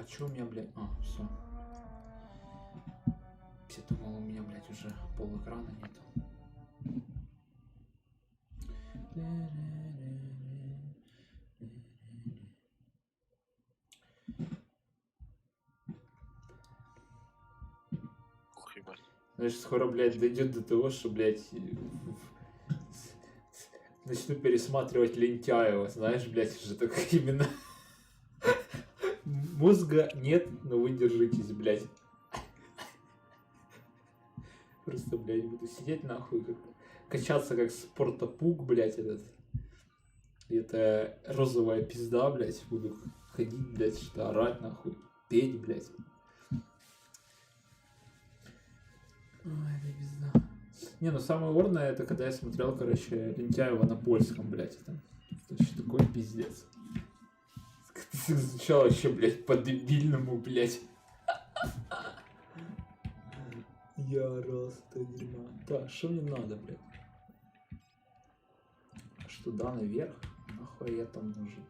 А чё у меня, блядь? А, все. Я думал, у меня, блядь, уже пол экрана нету. Знаешь, скоро, блядь, дойдет до того, что, блядь, начну пересматривать Лентяева, знаешь, блядь, уже так именно. Мозга нет, но вы держитесь, блядь. Просто, блядь, буду сидеть нахуй, как качаться как спортопук, блядь, этот. И это розовая пизда, блядь, буду ходить, блядь, что орать, нахуй, петь, блядь. Ой, это пизда. Не, ну самое орное, это когда я смотрел, короче, Лентяева на польском, блядь, это вообще такой пиздец. Ты звучало вообще, блядь, по-дебильному, блядь. Я орал с этого дерьма. Так, что мне надо, блядь? Что, да, наверх? Нахуй я там нужен?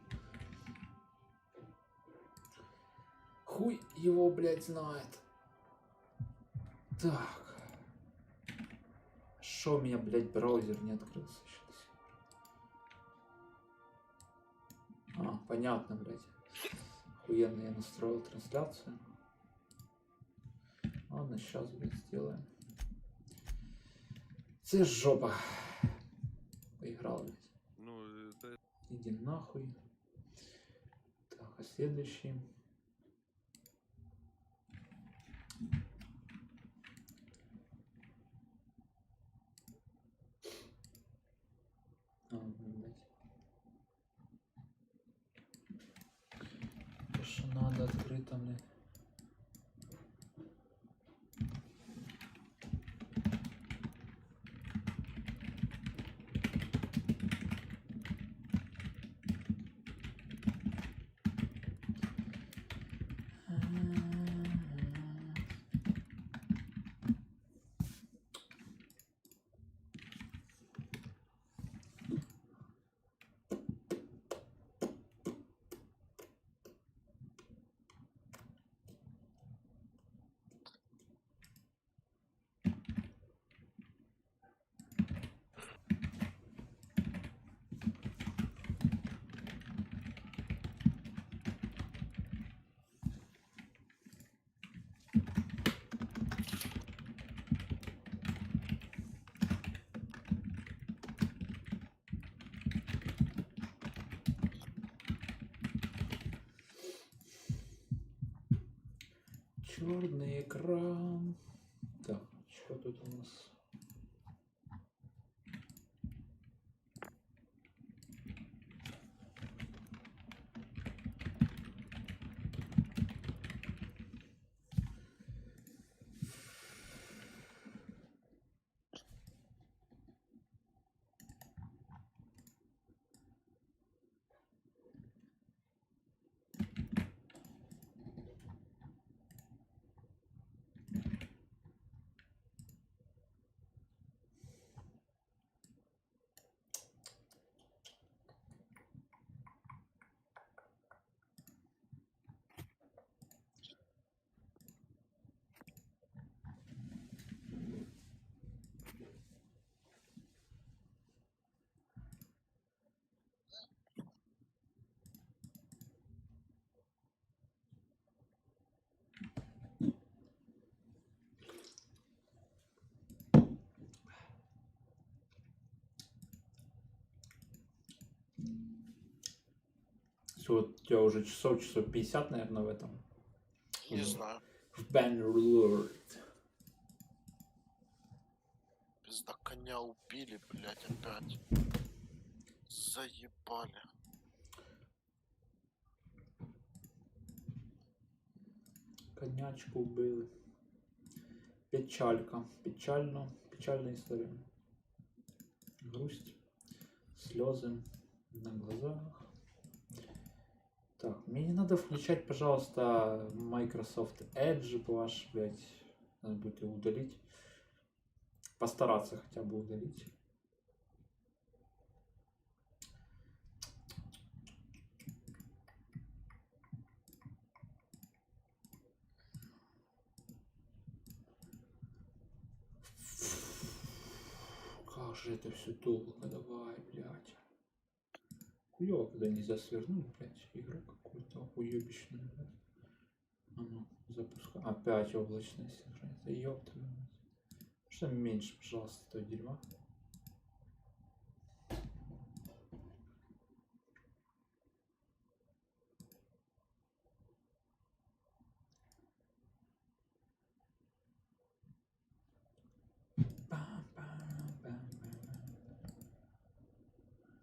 Хуй его, блядь, знает. Так. Что у меня, блядь, браузер не открылся сейчас? А, понятно, блядь. Охуенно я настроил трансляцию. Ладно, сейчас, блядь, сделаем. Це жопа. Поиграл, блядь. Ну, это... Иди нахуй. Так, а следующий. А, блядь. То, что надо открыто, блядь. Черный экран. Так, что тут у нас? Все, вот у тебя уже часов 50, наверное, в этом. Не знаю. В Bannerlord. Пизда, коня убили, блядь, опять. Заебали. Конячку убили. Печалька. Печально. Печальная история. Грусть. Слезы на глазах. Так, мне не надо включать, пожалуйста, Microsoft Edge ваш, блядь. Надо будет его удалить. Постараться хотя бы удалить. как же это все долго, давай, блядь. Хуёво, когда нельзя свернуть, блядь, игру какую-то уёбищную, блядь. А ну, запускай. Опять облачная синхронизация. Ёпта. Что меньше, пожалуйста, этого дерьма.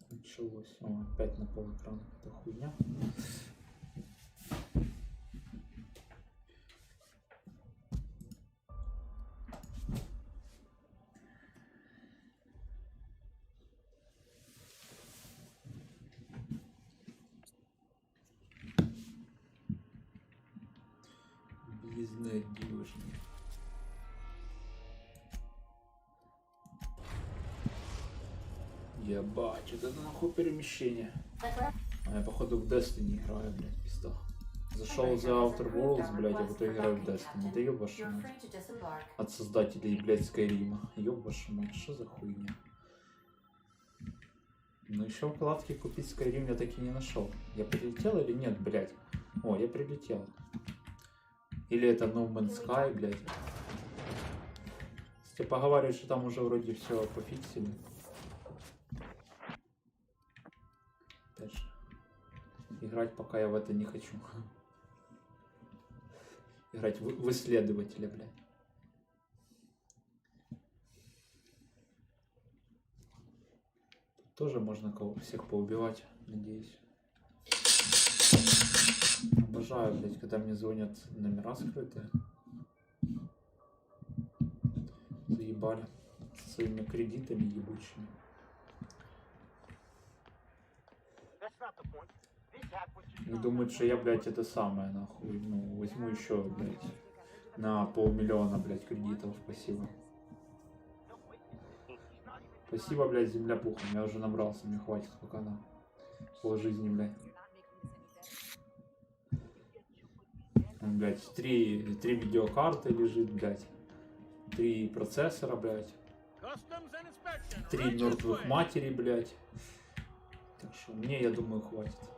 Началось. О, опять на пол экрана какая-то хуйня. Безнадежно. Ебать, это нахуй перемещение. А я походу в Destiny играю, блядь, пизда. Зашел за Outer Worlds, блядь, а в итоге играю в Destiny. Да ёб вашу мать. От создателей, блядь, Скайрима. Ёб вашу мать, что за хуйня? Ну еще вкладки купить Skyrim я таки не нашел. Я прилетел или нет, блядь? О, я прилетел. Или это No Man's Sky, блядь. Если поговаривают, что там уже вроде все пофиксили. Дальше. Играть пока я в это не хочу. Играть в исследователя, блядь. Тут тоже можно всех поубивать, надеюсь. Обожаю, блядь, когда мне звонят номера скрытые. Заебали. Со своими кредитами ебучими. И думают, что я, блядь, это самое, нахуй. Ну, возьму еще, блядь, на 500 000, блядь, кредитов. Спасибо. Спасибо, блядь, земля пухом. Я уже набрался, мне хватит пока на полжизни, блядь. Блядь, 3 видеокарты лежит, блядь. 3 процессора, блядь. 3 мертвых матери, блядь. Так что мне, я думаю, хватит.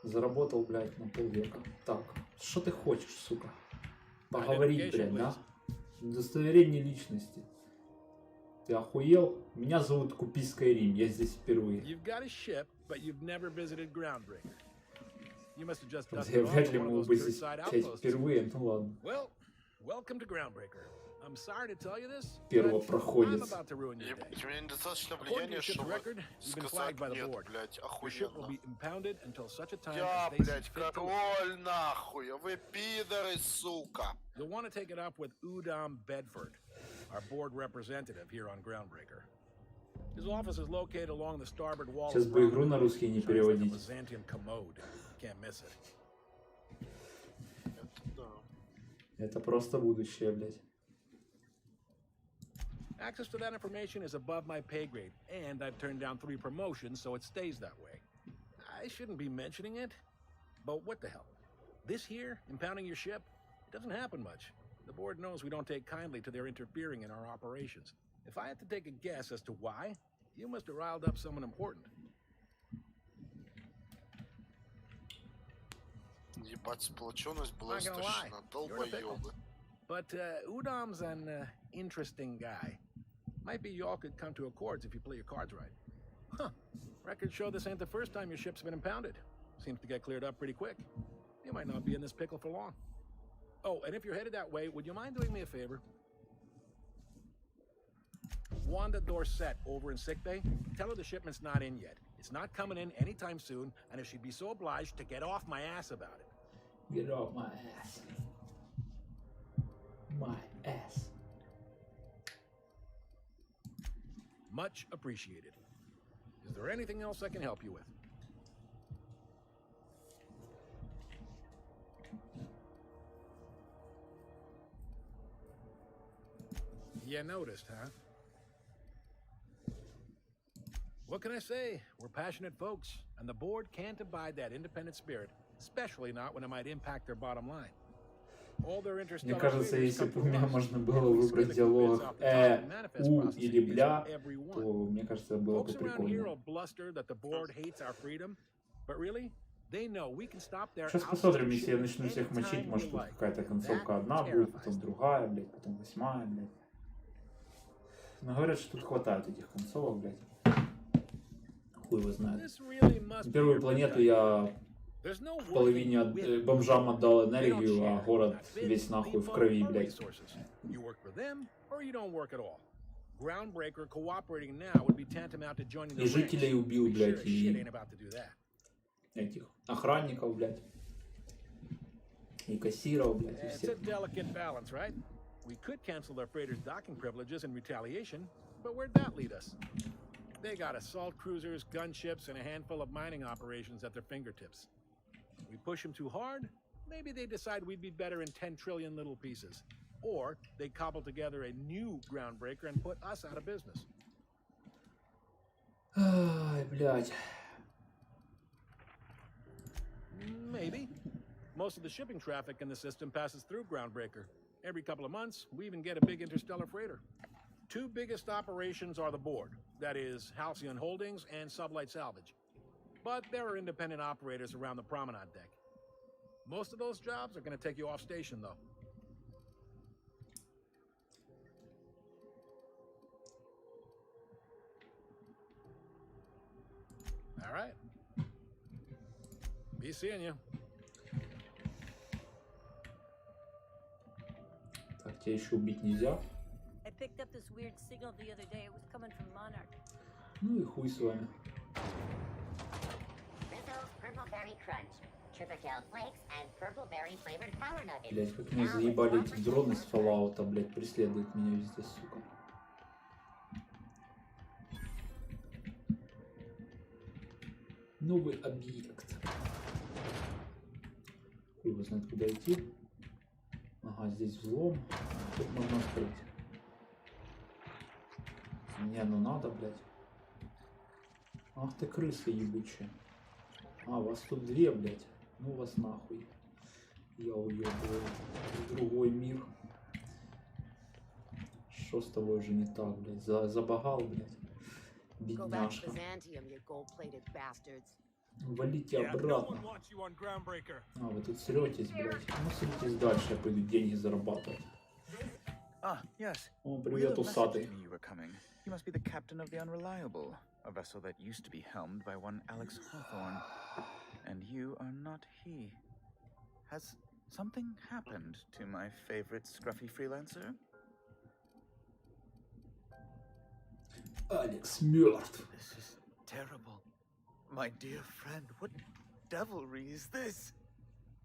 Заработал, блядь, на полвека. Так, что ты хочешь, сука? Поговорить, блядь, да? Удостоверение личности. Ты охуел? Меня зовут Купи Скайрим, я здесь впервые. Я вряд ли могу быть здесь, блядь, впервые, ну ладно. Первопроходец. Тебе недостаточно влияния, чтобы сказать нет, блядь, охуенно. Я, блядь, король нахуй, а вы пидоры, сука. Our board representative here on Groundbreaker. His office is located along the starboard wall. Сейчас бы игру на русский не переводить. Can't miss it. Это просто будущее, блядь. Access to that information is above my pay grade, and I've turned down 3 promotions, so it stays that way. I shouldn't be mentioning it, but what the hell? This here, impounding your ship, it doesn't happen much. The board knows we don't take kindly to their interfering in our operations. If I had to take a guess as to why, you must have riled up someone important. Ебать, сплоченность была истощена, долбоёбы. But Udam's an interesting guy. Might be y'all could come to accords if you play your cards right. Huh. Records show this ain't the first time your ship's been impounded. Seems to get cleared up pretty quick. You might not be in this pickle for long. Oh, and if you're headed that way, would you mind doing me a favor? Wanda Dorset over in sickbay, tell her the shipment's not in yet. It's not coming in anytime soon, and if she'd be so obliged to get off my ass about it. Get off my ass. My ass. Much appreciated. Is there anything else I can help you with? You noticed, huh? What can I say? We're passionate folks, and the board can't abide that independent spirit, especially not when it might impact their bottom line. Мне кажется, если бы у меня можно было выбрать в диалогах у или бля, то, мне кажется, было бы прикольно. Сейчас посмотрим, если я начну всех мочить, может тут какая-то концовка одна будет, потом другая, блядь, потом 8-я, блядь. Но говорят, что тут хватает этих концовок, блядь. Хуй его знает. На первую планету я половине бомжам отдал энергию, а город весь нахуй в крови, блядь. И жителей убил, блядь, и этих охранников, блядь. И кассиров, блядь, и всех. We could cancel their freighters' docking privileges in retaliation, but where'd that lead us? They got assault cruisers, gunships, and a handful of mining operations at their fingertips. We push them too hard, maybe they decide we'd be better in 10 trillion little pieces. Or they cobble together a new groundbreaker and put us out of business. Ай, блядь. Maybe. Most of the shipping traffic in the system passes through Groundbreaker. Every couple of months, we even get a big interstellar freighter. Two biggest operations are the board, that is, Halcyon Holdings and Sublight Salvage. But there are independent operators around the promenade deck. Most of those jobs are going to take you off station, though. All right. Be seeing you. Так, тебя еще убить нельзя. I picked up this weird signal the other day. It was coming from Monarch. Ну и хуй с вами. Блять, как меня заебали эти дроны с Fallout, блять, преследуют меня везде, сука. Новый объект. Хуй его знает, куда идти. Ага, здесь взлом. Тут можно открыть. Не, ну надо, блядь. Ах ты крысы ебучие. А, вас тут две, блядь. Ну вас нахуй. Я уебываю в другой мир. Шо с тобой уже не так, блядь? Забагал, блядь. Бедняжка. Валите обратно. А, вы тут сретесь, блядь. Ну, сретесь дальше, я пойду деньги зарабатывать. О, привет, усатый. You must be the captain of the Unreliable, a vessel that used to be helmed by one Alex Hawthorne. And you are not he. Has something happened to my favorite scruffy freelancer? Алекс мертв. This is terrible. My dear friend, what devilry is this?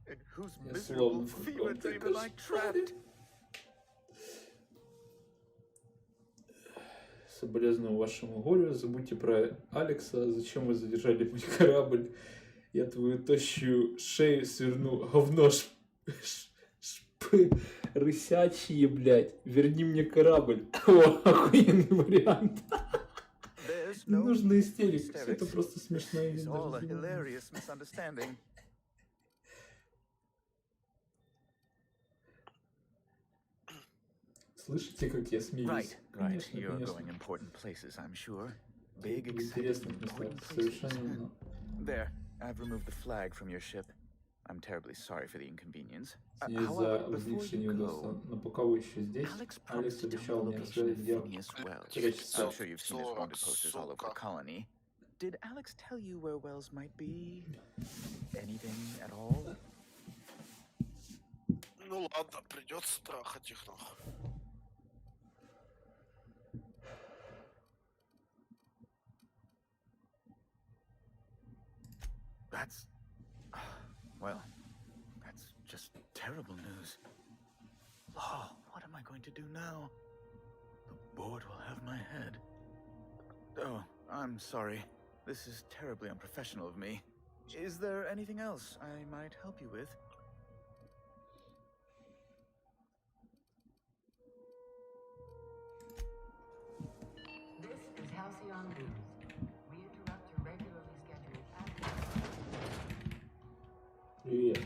In whose miserable fever dream am I trapped? Соболезную вашему горю. Забудьте про Алекса. Зачем вы задержали мой корабль? Я твою тощую шею сверну. Говно рысячье, блядь. Верни мне корабль. О, охуенный вариант. Не нужно истерик. Все это просто смешное видео. Слышите, как я смеюсь? Конечно, конечно. Интересных местах. Совершенно. There, I've removed the flag from your ship. I'm terribly sorry for the inconvenience. Из-за возникшей неудобства. Но пока вы еще здесь, Алекс обещал мне рассказать, где I'm sure you've seen his wanted posters all over the colony. Did Alex tell you where Wells might be? Anything at all? Ну ладно, придется трахать их нахуй. That's... well, that's just terrible news. Oh, what am I going to do now? The board will have my head. Oh, I'm sorry. This is terribly unprofessional of me. Is there anything else I might help you with? This is Halcyon News. We interrupt your regularly scheduled... Привет.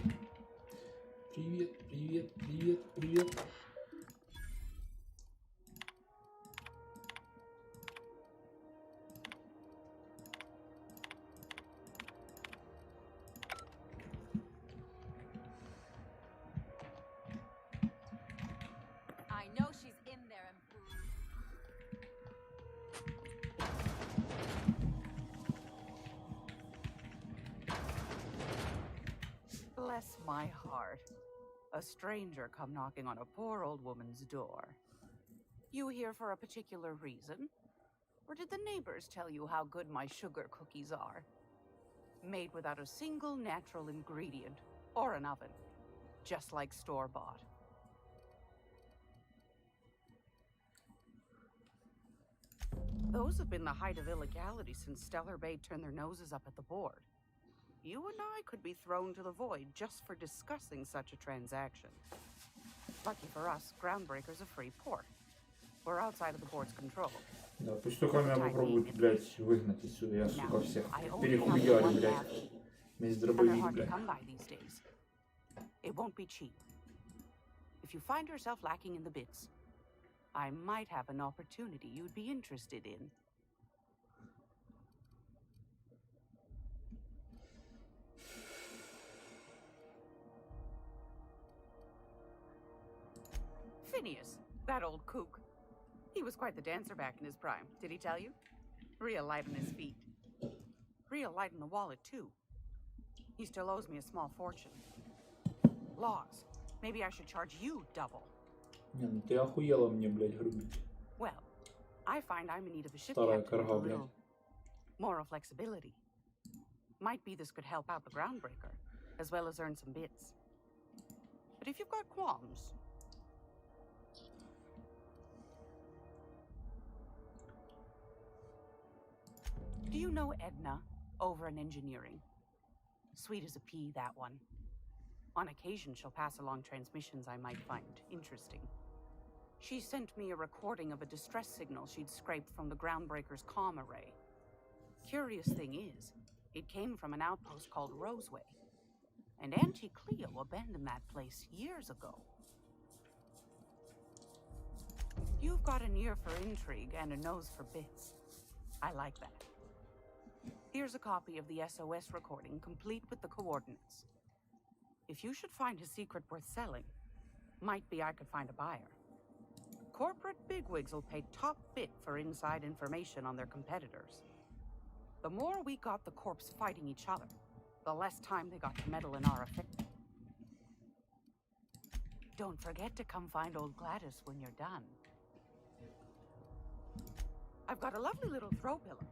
Привет, привет, привет, привет. I know she's in there and Bless my heart. A stranger come knocking on a poor old woman's door. You here for a particular reason? Or did the neighbors tell you how good my sugar cookies are? Made without a single natural ingredient or an oven. Just like store-bought. Those have been the height of illegality since Stellar Bay turned their noses up at the board. You and I could be thrown to the void just for discussing such a transaction. Lucky for us, Groundbreaker's a free port. We're outside of the board's control. Да, пусть только меня попробуют, блядь, выгнать отсюда. Я, сука, всех I only have перехуярю, one блядь. navy, Весь and they're дробовик, hard to блядь. come by these days. It won't be cheap. If you find yourself lacking in the bits, I might have an opportunity you'd be interested in. Phineas, that old kook. He was quite the dancer back in his prime, did he tell you? Real light on his feet. Real light in the wallet, too. He still owes me a small fortune. Laws. Maybe I should charge you double. Не, ну ты охуела мне, блядь, грубить. Well, I find I'm in need of a ship Старая captain with корга, a блядь. little moral flexibility. Might be this could help out the Groundbreaker, as well as earn some bits. But if you've got qualms... Do you know Edna, over in engineering? Sweet as a pea, that one. On occasion, she'll pass along transmissions I might find interesting. She sent me a recording of a distress signal she'd scraped from the Groundbreaker's comm array. Curious thing is, it came from an outpost called Roseway. And Auntie Cleo abandoned that place years ago. You've got an ear for intrigue and a nose for bits. I like that. Here's a copy of the SOS recording, complete with the coordinates. If you should find a secret worth selling, might be I could find a buyer. Corporate bigwigs will pay top bit for inside information on their competitors. The more we got the corps fighting each other, the less time they got to meddle in our affairs. Don't forget to come find old Gladys when you're done. I've got a lovely little throw pillow.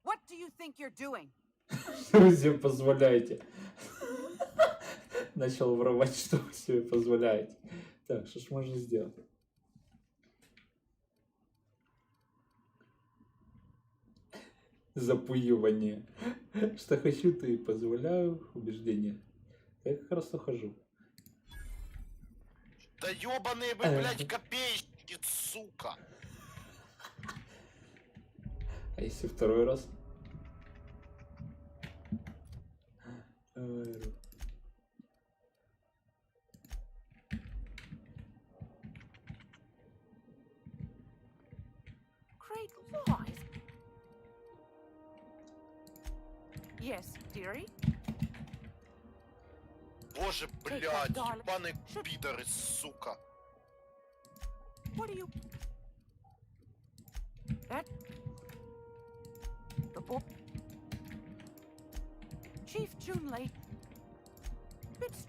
What do you think you're doing? Что вы себе позволяете? Начал воровать, что вы себе позволяете. Так, что ж можно сделать? Запуивание. Что хочу, то и позволяю. Убеждение. Я как раз ухожу. Да ёбаные вы, блядь, копейщики, сука! А если второй раз? Ой, Great lies. Yes, dearie? Боже, блядь, ебаные пидоры, сука! What are you... That... The book... Chief Junlei... It's...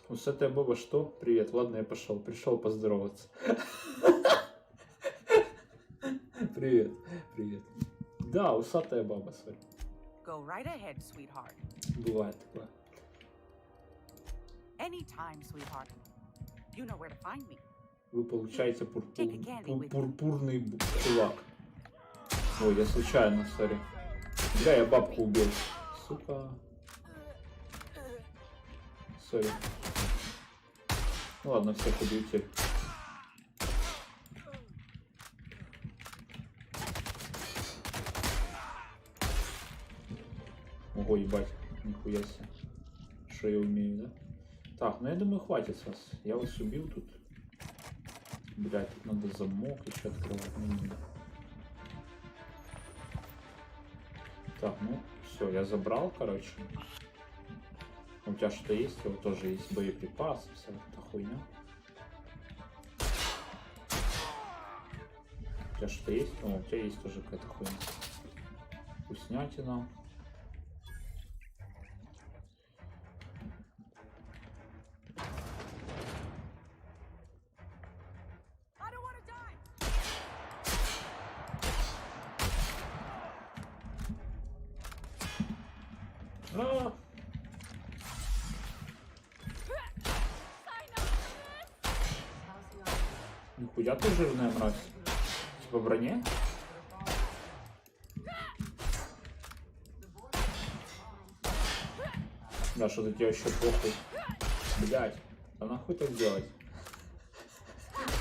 усатая баба, что? Привет, ладно, я пошел. Пришел поздороваться. Привет, привет. Да, усатая баба, сори. Go right ahead, sweetheart. Бывает такое. Anytime, sweetheart. You know where to find me. Вы получаете пурпурный кулак. Ой, я случайно, сори. Да, я бабку убил. Сука. Сори. Ну ладно, всех убьете. Ого, ебать. Нихуя себе. Что я умею, да? Так, ну я думаю, хватит с вас. Я вас убил тут. Блять, тут надо замок еще открывать. Ну, не надо. Так, ну все, я забрал, короче. У тебя что-то есть? У него тоже есть боеприпасы, вся вот эта хуйня. У тебя что-то есть? О, у тебя есть тоже какая-то хуйня. Вкуснятина. А! Нихуя ты жирная мразь. Типа броне? Да, что-то тебе еще похуй. Блять, а нахуй так делать?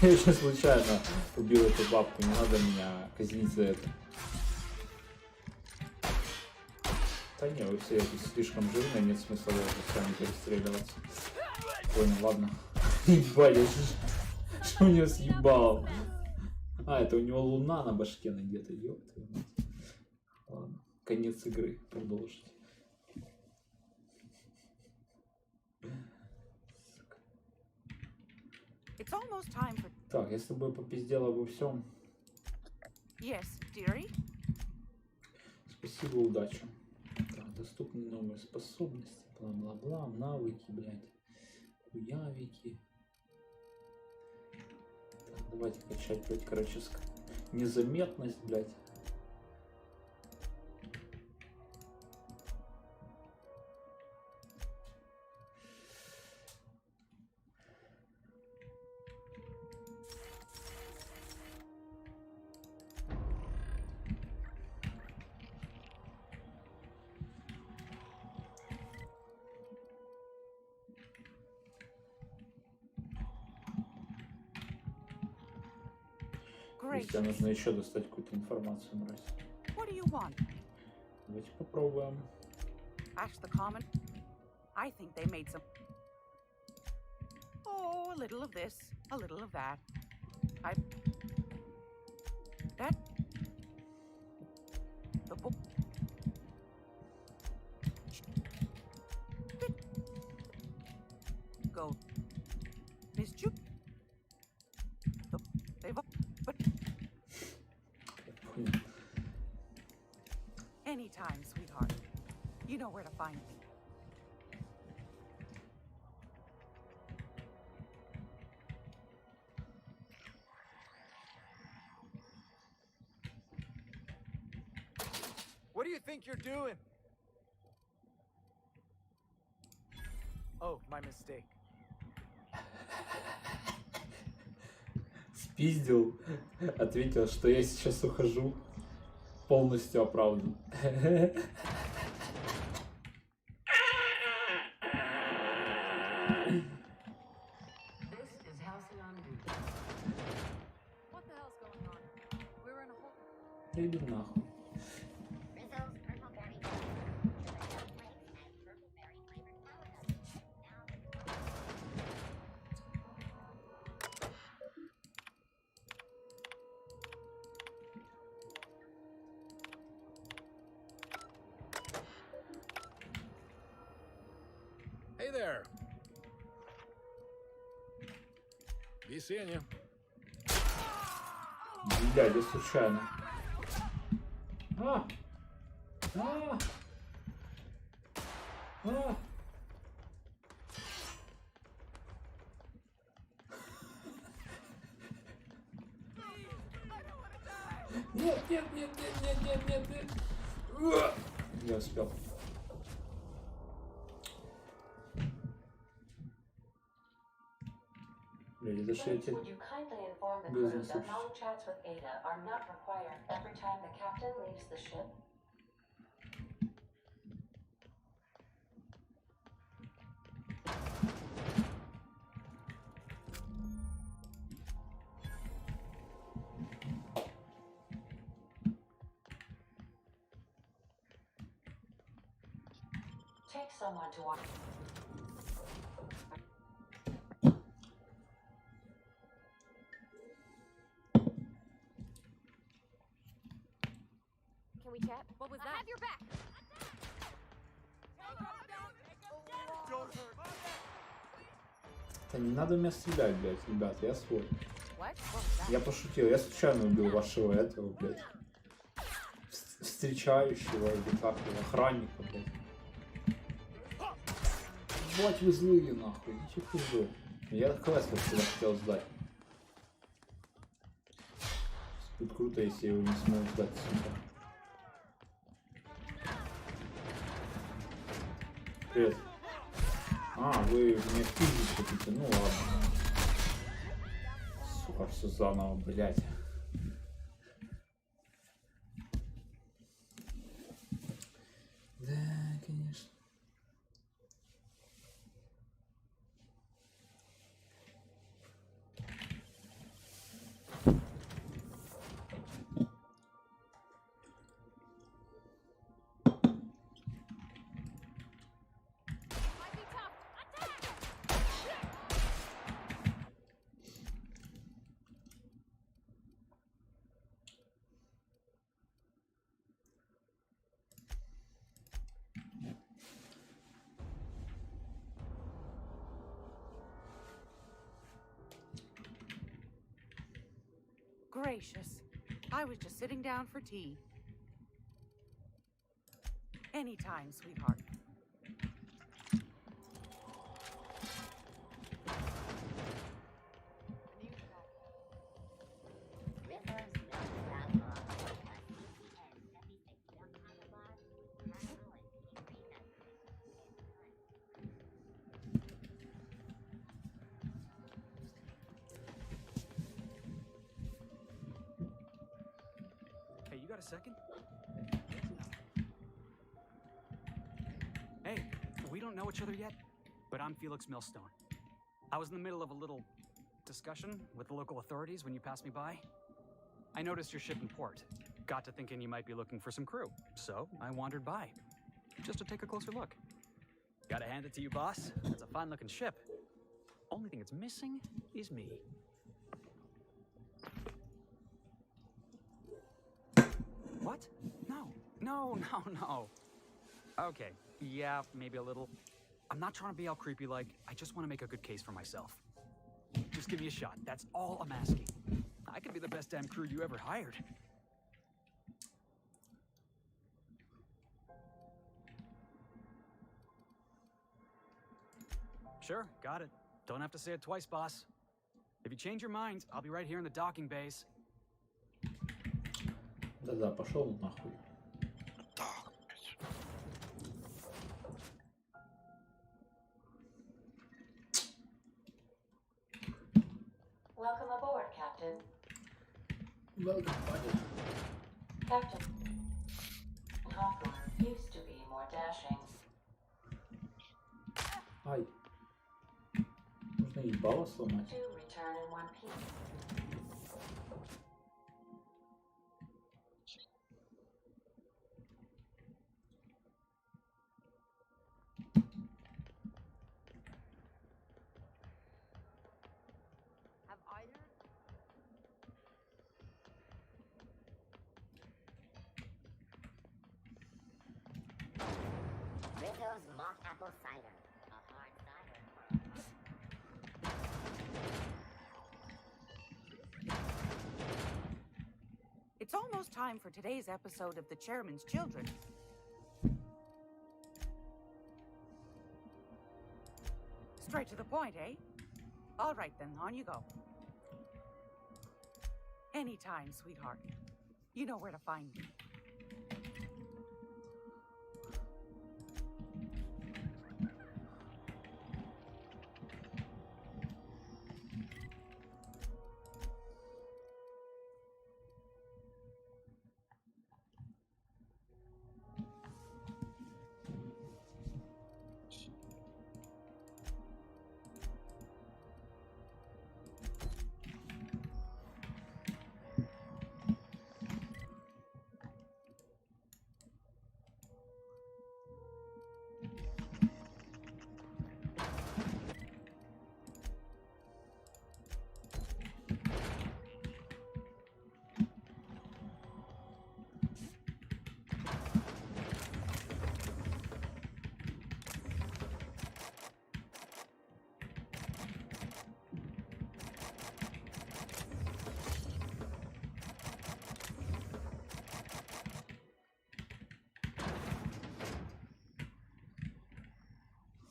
Я еще случайно убил эту бабку, не надо меня казнить за это. Да не, вы все эти слишком жирные, нет смысла даже с вами перестреливаться. Понял, ладно. Ебать, что у него съебал? А, это у него луна на башке надета, ёпта. Ладно, конец игры, продолжить. Так, если бы попиздела обо всем. Yes, dearie? Спасибо, удачи. Так, доступны новые способности, бла-бла-бла, навыки, блядь, хуявики. Так, давайте качать, блядь, короче, незаметность, блядь. Тебе нужно еще достать какую-то информацию, мразь. Давайте попробуем. Ask the common. I think they made some. Oh, a little of this, a little of that. That. The book. Go. Miss Juke. They've up. But. Anytime, sweetheart. You know where to find me. What do you think you're doing? Oh, my mistake. Спиздил, ответил, что я сейчас ухожу. полностью оправдан. This is Halcyon News. What the hell's going on? We're in a whole. Да иди нахуй. Hey there. Be seeing you. Дядя, случайно. А! А! А! Нет, нет, нет, нет, нет, нет, нет, нет. Уа! Не успел. Блин, это что эти... Would you kindly inform the Business crew that issues. long chats with Ada are not required every time the captain leaves the ship? Take someone to watch. Can we chat? What was that? I have your back. Да не надо меня стрелять, блядь, ребят, я свой. What? What was that? Я пошутил, я случайно убил вашего этого, блядь. Встречающего, или как его, охранника, блядь. Вот вы злые, нахуй, идите в пизду. Я квест всегда хотел сдать. Будет круто, если я его не смогу сдать, сука. Привет. А, вы меня пиздить хотите, ну ладно. Сука, все заново, блядь. Да, конечно. Gracious. I was just sitting down for tea. Anytime, sweetheart. Hey, you got a second? Hey, we don't know each other yet, but I'm Felix Millstone. I was in the middle of a little discussion with the local authorities when you passed me by. I noticed your ship in port. Got to thinking you might be looking for some crew, so I wandered by, just to take a closer look. Gotta hand it to you, boss. It's a fine-looking ship. Only thing it's missing is me. What? No. Okay, yeah, maybe a little. I'm not trying to be all creepy like, I just want to make a good case for myself. Just give me a shot, that's all I'm asking. I could be the best damn crew you ever hired. Sure, got it. Don't have to say it twice, boss. If you change your mind, I'll be right here in the docking bays. Да-да, пошел нахуй. Так. Welcome aboard, Captain. Welcome, buddy. Captain Hawthorne used to be more dashing. Ай. Можно ебало сломать. To return in one piece. Have either? Rizzo's mock apple cider. A hard cider. It's almost time for today's episode of The Chairman's Children. Straight to the point, eh? All right then, on you go. Anytime, sweetheart. You know where to find me.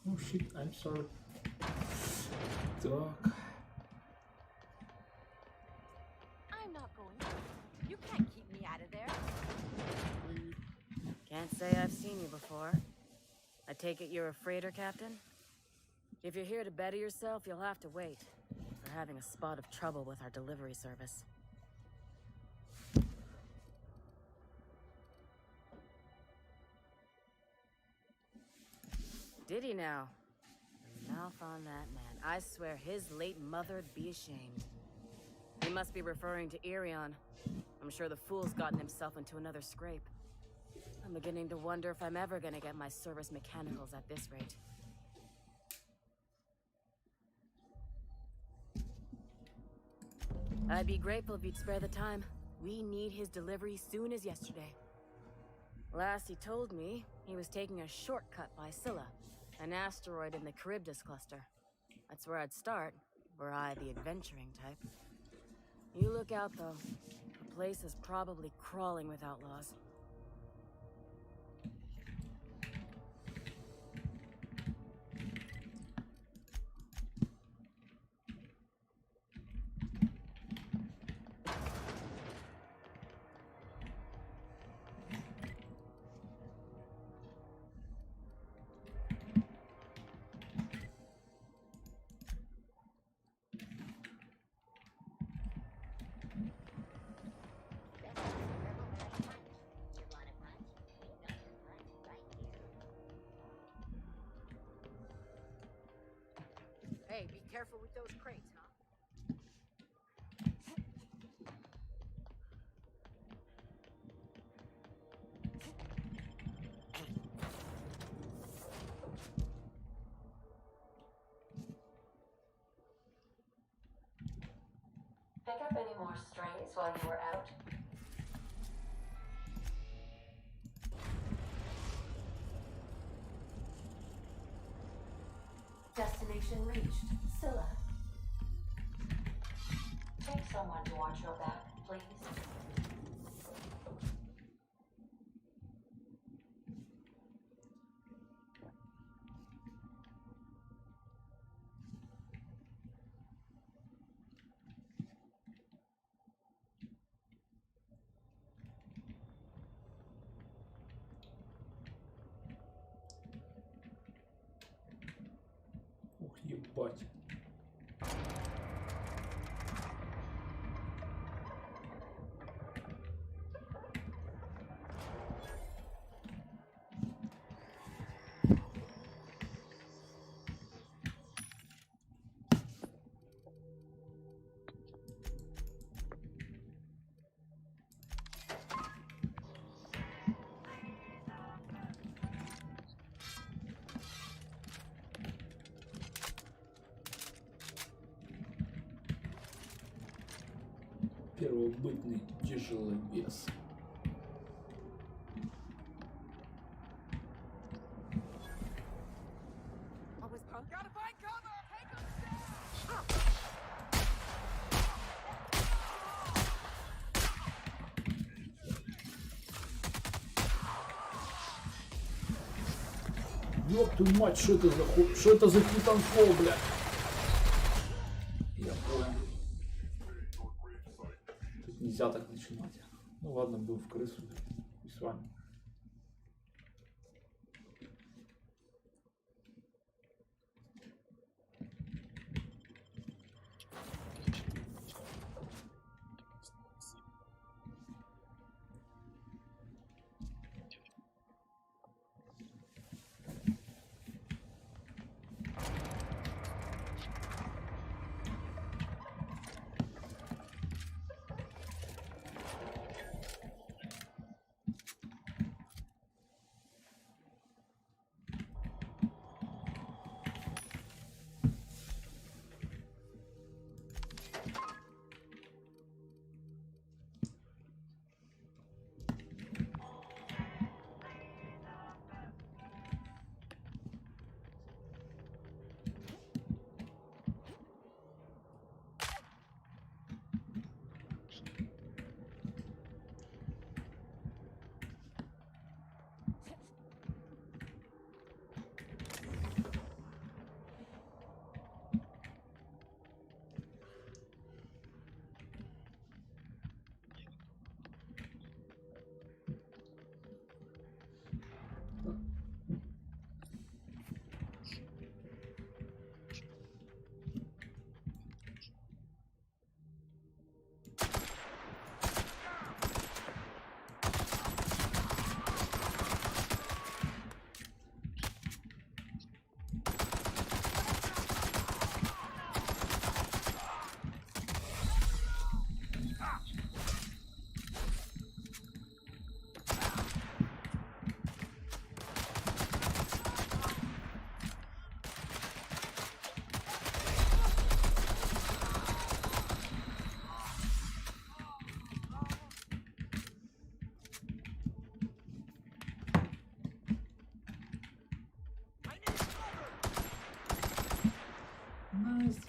Oh shit, I'm sorry. Так. I'm not going. You can't keep me out of there. Can't say I've seen you before. I take it you're a freighter captain? If you're here to better yourself, you'll have to wait. We're having a spot of trouble with our delivery service. Did he now? The mouth on that man. I swear his late mother'd be ashamed. He must be referring to Irion. I'm sure the fool's gotten himself into another scrape. I'm beginning to wonder if I'm ever gonna get my service mechanicals at this rate. I'd be grateful if you'd spare the time. We need his delivery soon as yesterday. Last he told me, he was taking a shortcut by Scylla, an asteroid in the Charybdis cluster. That's where I'd start, were I the adventuring type. You look out, though. The place is probably crawling with outlaws. Hey, be careful with those crates, huh? Pick up any more strays while you were out? Destination reached. Scylla. Take someone to watch your back, please. Ух, ебать. первобытный тяжеловес. Ёб твою мать, что это за хуй? Что это за хитанфол, блядь? Я понял. Тут нельзя так начинать. Ну ладно, был в крысу. И с вами.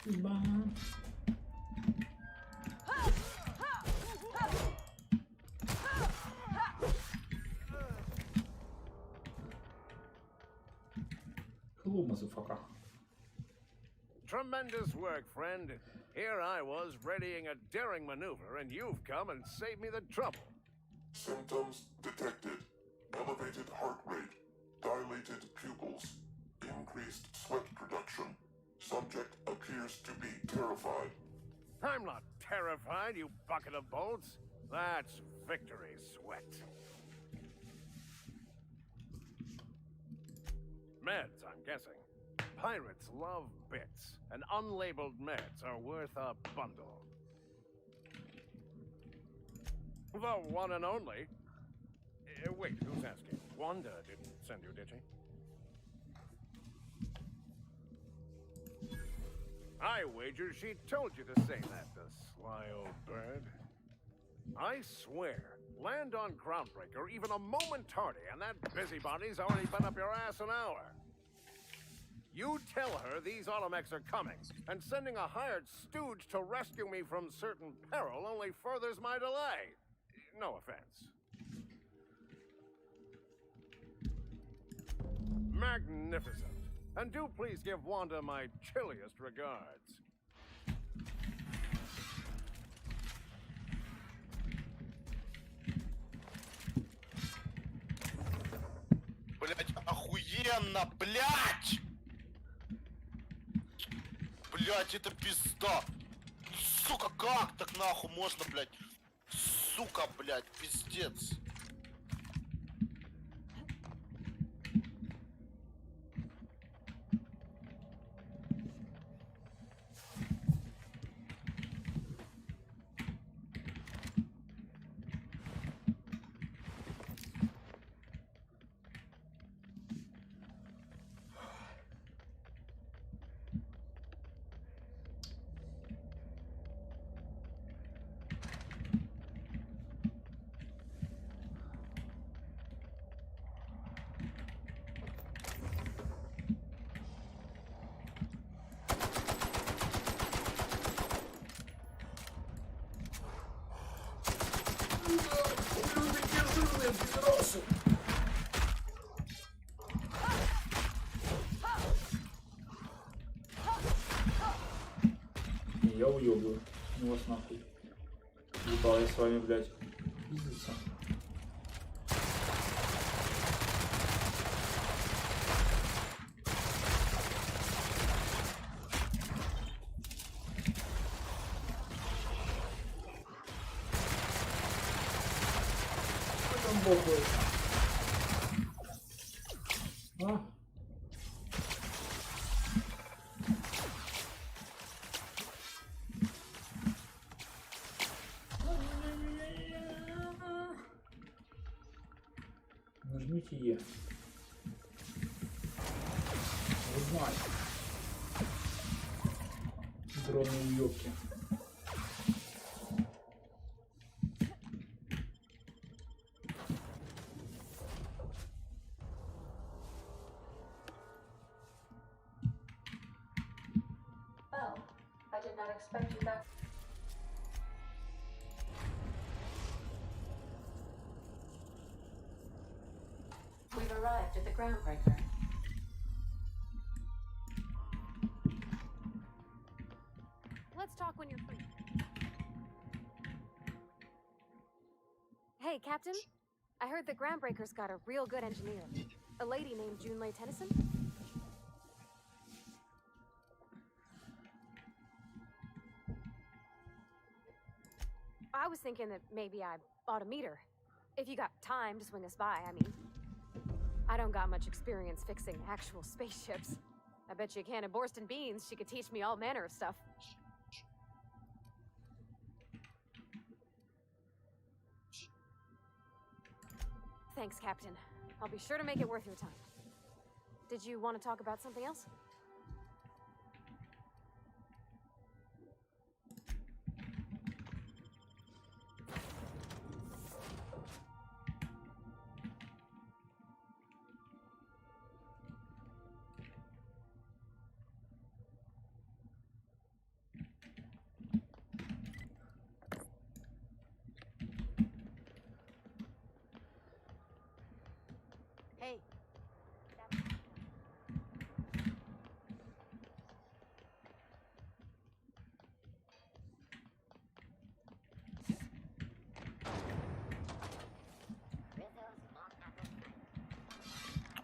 Спасибо. Hello, motherfucker. Tremendous work, friend. Here I was readying a daring maneuver, and you've come and saved me the trouble. Symptoms detected. Elevated heart rate, dilated pupils, increased sweat production. Subject appears to be terrified. I'm not terrified, you bucket of bolts. That's victory sweat. Meds, I'm guessing. Pirates love bits, and unlabeled meds are worth a bundle. The one and only. Wait, who's asking? Wanda didn't send you, did she? I wager she told you to say that, the sly old bird. I swear, land on Groundbreaker even a moment tardy, and that busybody's already been up your ass an hour. You tell her these automex are coming, and sending a hired stooge to rescue me from certain peril only furthers my delay. No offense. Magnificent. And do please give Wanda my chilliest regards. Блять, охуенно, блять! Блять, это пизда! Сука, как так нахуй можно, блять? Сука, блять, пиздец. уебываю. Ну вас нахуй. Ебал я с вами, блядь. Пиздится. Там бокует. А? Нажмите Е. Узнать. Дроны уёбки. Well, I did not expect you back. We've arrived at the groundbreaker. Let's talk when you're free. Hey, Captain. I heard the groundbreaker's got a real good engineer. A lady named Junlei Tennyson. I was thinking that maybe I ought to meet her. If you got time to swing us by, I mean. I don't got much experience fixing actual spaceships. I bet you a can of Borston beans she could teach me all manner of stuff. Thanks, Captain. I'll be sure to make it worth your time. Did you want to talk about something else? Hey.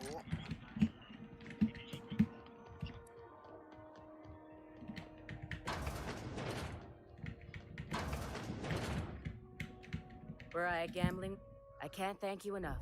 О, Were I gambling? I can't thank you enough.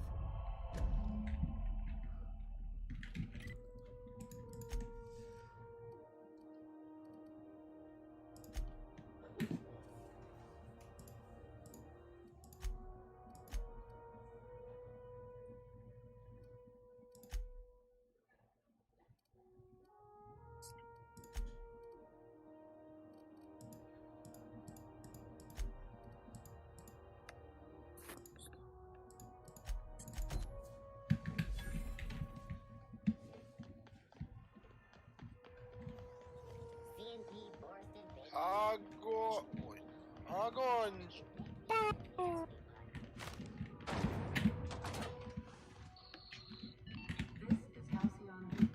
CNP Borston Bay. Ой, огонь! This is Halcyon News.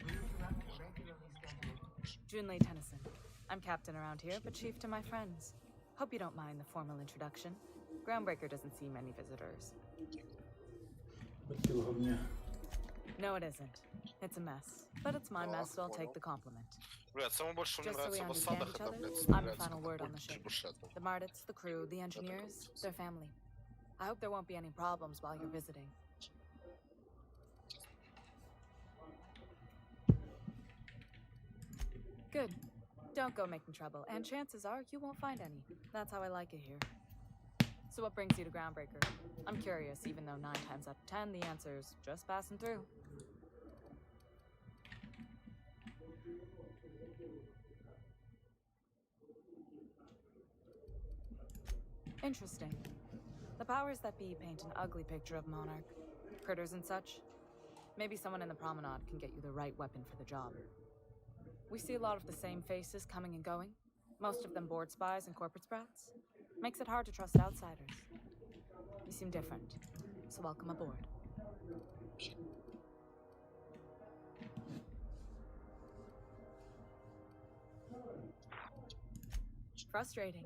We interrupt the regularly scheduled. Junlei Tennyson. I'm captain around here, but chief to my friends. Hope you don't mind the formal introduction. Groundbreaker doesn't see many visitors. Бахил говня. No, it isn't. It's a mess. But it's my mess, so I'll take the compliment. Блядь, самое больше мне Just so we нравится в understand осадах, each это, other, блядь, I'm the стреляются final word on the ship. чебушетом. The Mardits, the crew, the engineers, their family. I hope there won't be any problems while you're visiting. Good. Don't go making trouble, and chances are you won't find any. That's how I like it here. So what brings you to Groundbreaker? I'm curious, even though 9 times out of 10 the answer's just passing through. Interesting. The powers that be paint an ugly picture of Monarch. Critters and such. Maybe someone in the promenade can get you the right weapon for the job. We see a lot of the same faces coming and going. Most of them board spies and corporate sprats. Makes it hard to trust outsiders. You seem different, so welcome aboard. Frustrating.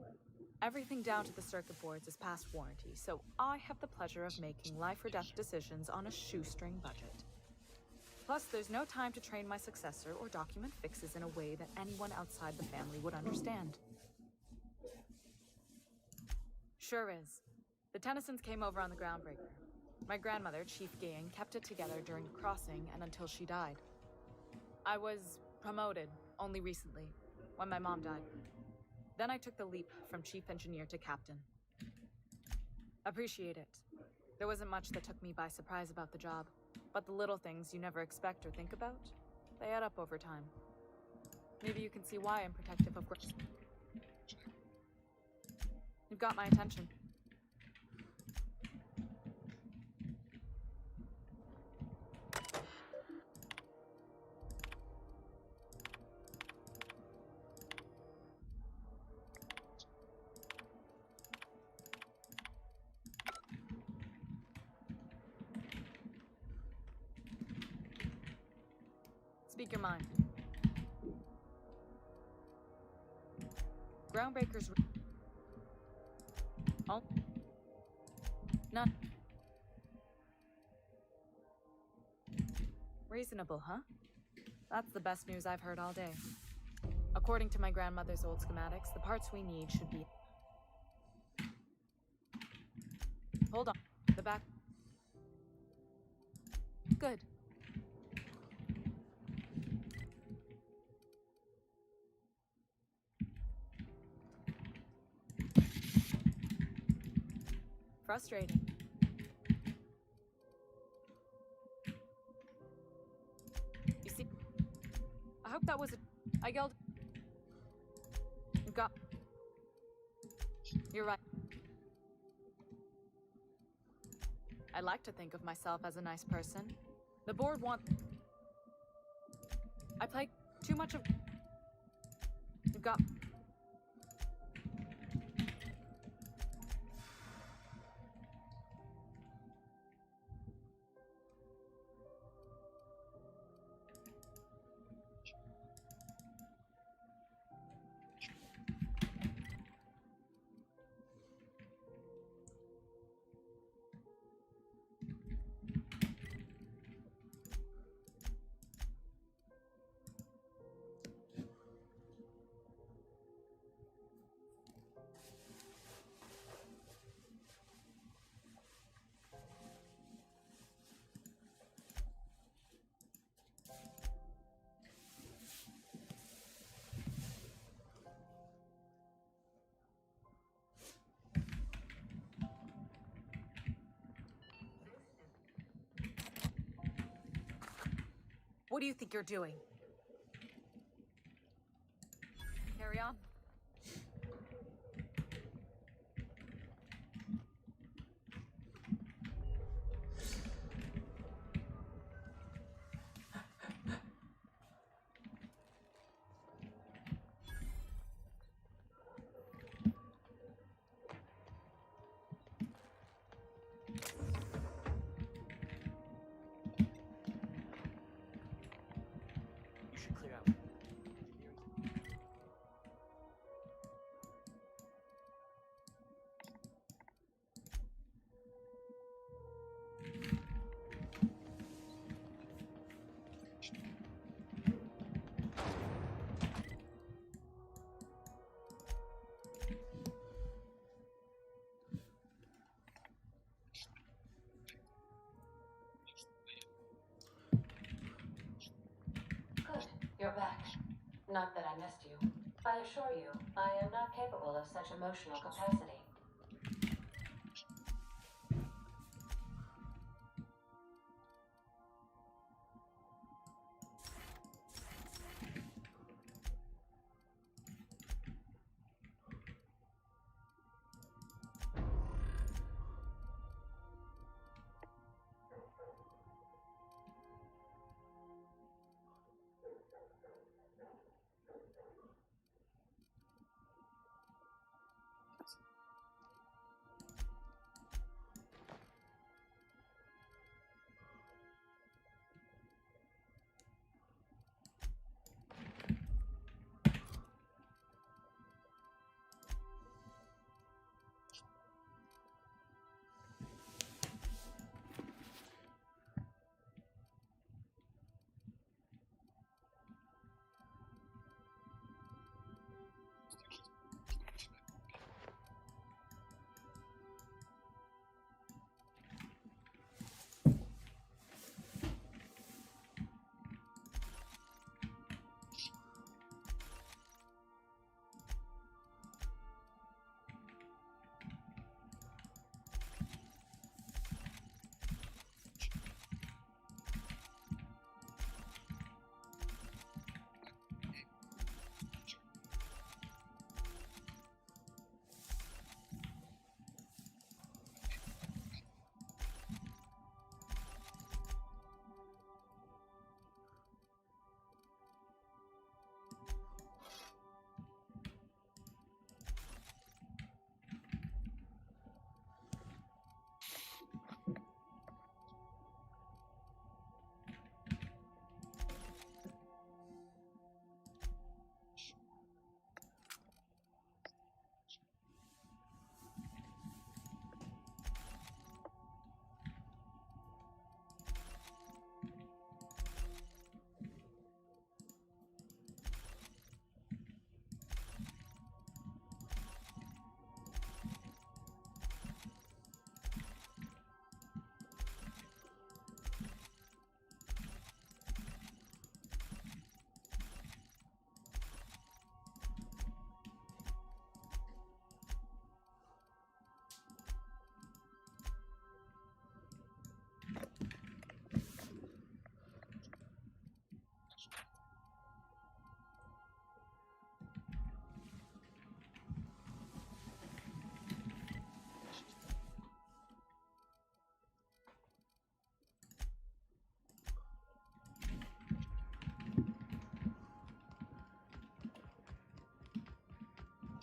Everything down to the circuit boards is past warranty, so I have the pleasure of making life or death decisions on a shoestring budget. Plus, there's no time to train my successor or document fixes in a way that anyone outside the family would understand. Sure is. The Tennysons came over on the groundbreaker. My grandmother, Chief Gayan, kept it together during the crossing and until she died. I was promoted only recently, when my mom died. Then I took the leap from chief engineer to captain. Appreciate it. There wasn't much that took me by surprise about the job, but the little things you never expect or think about, they add up over time. Maybe you can see why I'm protective of Grace. You've got my attention. Speak your mind. Groundbreakers. Oh. None. Reasonable, huh? That's the best news I've heard all day. According to my grandmother's old schematics, the parts we need should be... Hold on. The back... Good. Frustrating. You see, I hope that was a... I yelled... You got... You're right. I like to think of myself as a nice person. The board want... I play too much of... You got... What do you think you're doing? Carry on. You're back. Not that I missed you. I assure you, I am not capable of such emotional capacity.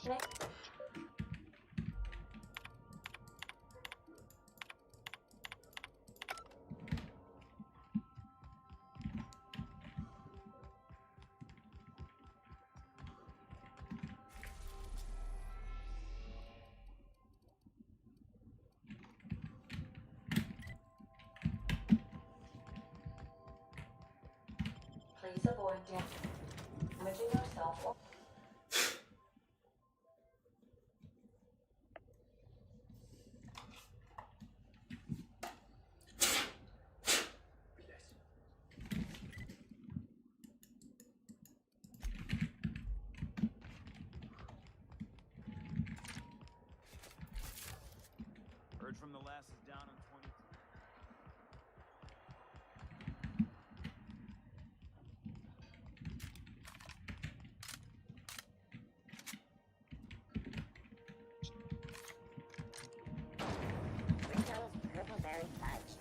Please avoid damaging yourself or Heard from the last is down on 20. Rizzo's Purple Berry Fudge.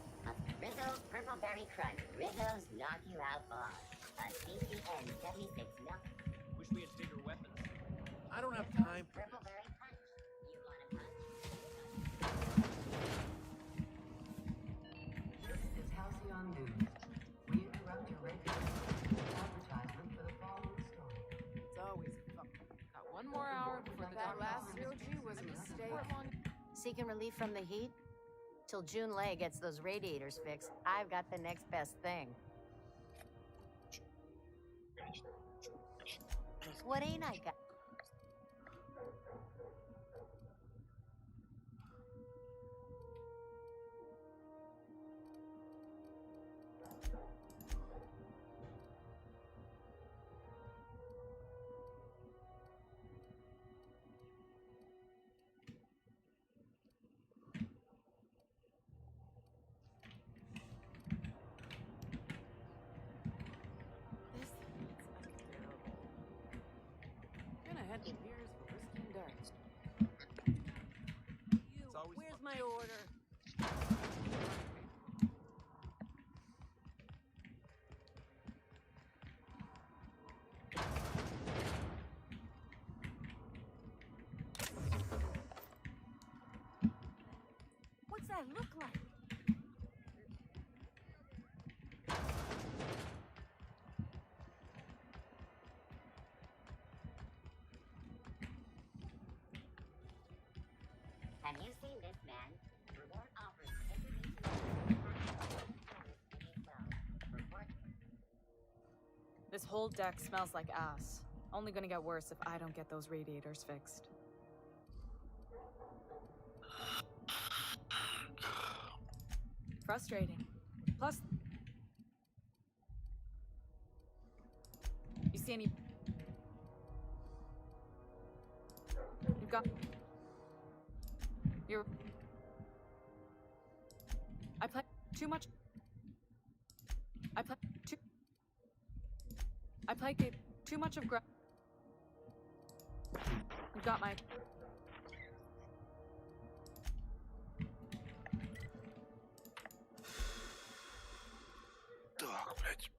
Rizzo's Purple Berry Crunch. Rizzo's Knock You Out Bar. A CCN 76 milk. Wish we had bigger weapons. I don't have time for Purple this. Berry Punch. You want a punch? This is Halcyon News. We interrupt your regular advertisement for the following story. It's always fun. Got one more hour before that last zero-G was a mistake. Seeking relief from the heat? Till June Lay gets those radiators fixed, I've got the next best thing. What ain't I got? This is unbearable. Gonna head to Piers for whiskey and darts. Where's my order? What's that look like? Have you seen this man? Reward offers This whole deck smells like ass. Only gonna get worse if I don't get those radiators fixed. Frustrating. Plus, you see any? You've got. You're. I play too much. I play too. I played too much of. You got my. Так, блядь.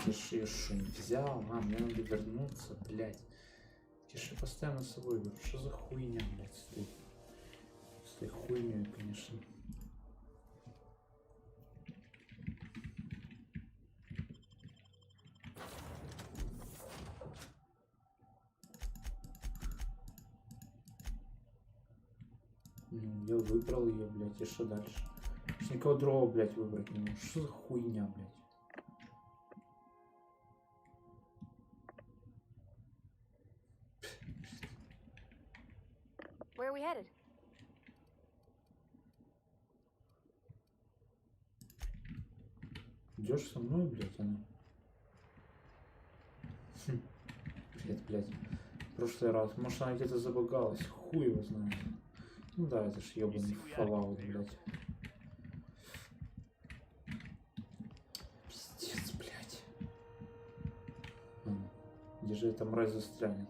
Я же её что, не взял? Мне надо вернуться, блядь. Я же постоянно с собой беру. Что за хуйня, блядь, с этой хуйней, конечно. Ну, я выбрал ее, блядь, и что дальше? Ж никого другого, блядь, выбрать не могу. Что за хуйня, блядь? Where are we headed? Идешь со мной, блядь, она? Привет, блядь. в прошлый раз. Может, она где-то забагалась. Хуй его знает. Ну да, это ж ёбаный Fallout, блядь. Пиздец, блядь. Где же эта мразь застрянет?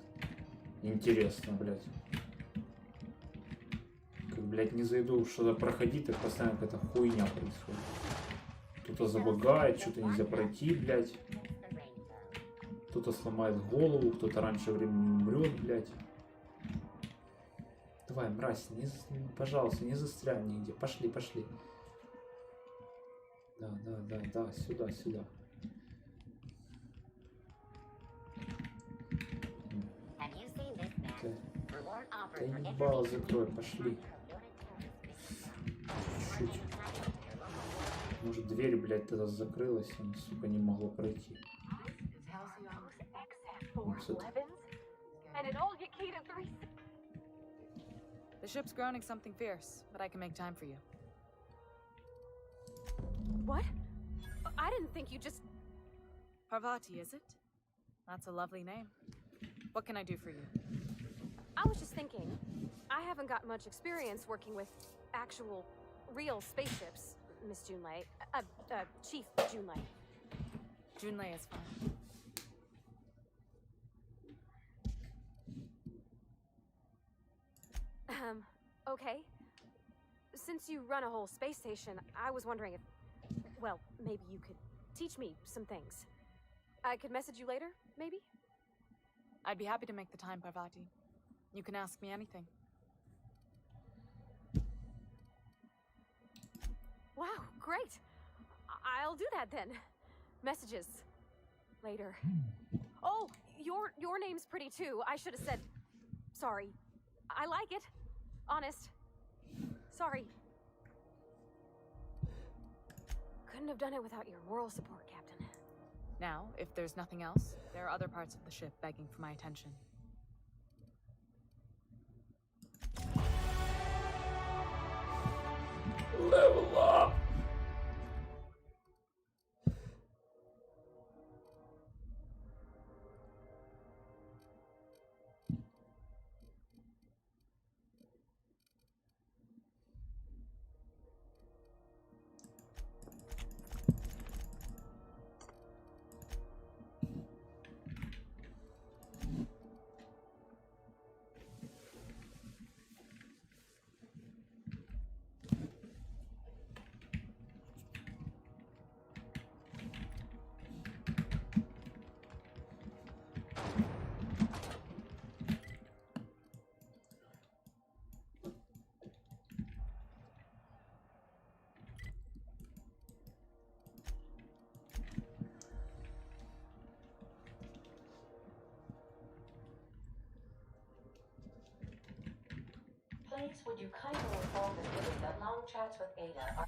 Интересно, блядь. Как, блядь, не зайду что-то проходить, так постоянно какая-то хуйня происходит. Кто-то забагает, что-то нельзя пройти, блядь. Кто-то сломает голову, кто-то раньше времени умрет, блядь. Давай, мразь, пожалуйста, не застрянь нигде. Пошли, пошли. Да, сюда, сюда. Да ебало закрой, пошли. Чуть-чуть. Может, дверь, блядь, тогда закрылась, она, сука, не могла пройти. The ship's groaning something fierce, but I can make time for you. What? I didn't think you just... Parvati, is it? That's a lovely name. What can I do for you? I was just thinking, I haven't got much experience working with actual, real spaceships, Miss Junlei. Chief Junlei. Junlei is fine. Okay. Since you run a whole space station, I was wondering if, well, maybe you could teach me some things. I could message you later, maybe? I'd be happy to make the time, Parvati. You can ask me anything. Wow, great. I'll do that then. Messages. Later. Oh, your name's pretty too. I should have said... Sorry. I like it. Honest. Sorry. Couldn't have done it without your moral support, Captain. Now, if there's nothing else, there are other parts of the ship begging for my attention. Level up! Please, would you kindly inform the crew that long chats with Ada are...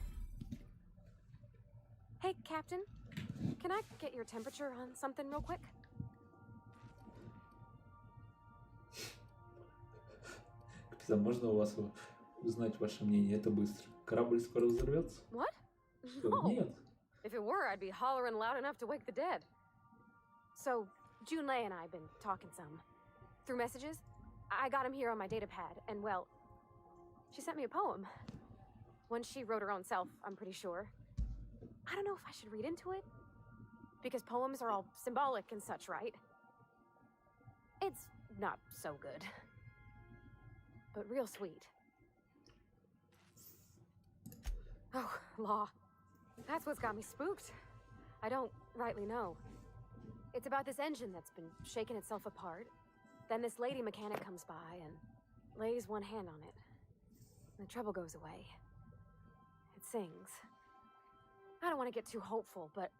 Hey, Captain. Can I get your temperature on something real quick? Капитан, можно у вас узнать ваше мнение? Это быстро. Корабль скоро взорвется? What? Что? No. Нет. If it were, I'd be hollering loud enough to wake the dead. So, Junlei and I have been talking some. Through messages, I got him here on my datapad, and well, she sent me a poem. One she wrote her own self, I'm pretty sure. I don't know if I should read into it, because poems are all symbolic and such, right? It's not so good, but real sweet. Oh, law. That's what's got me spooked. I don't rightly know. It's about this engine that's been shaking itself apart. Then this lady mechanic comes by and lays one hand on it. The trouble goes away. It sings. I don't want to get too hopeful, but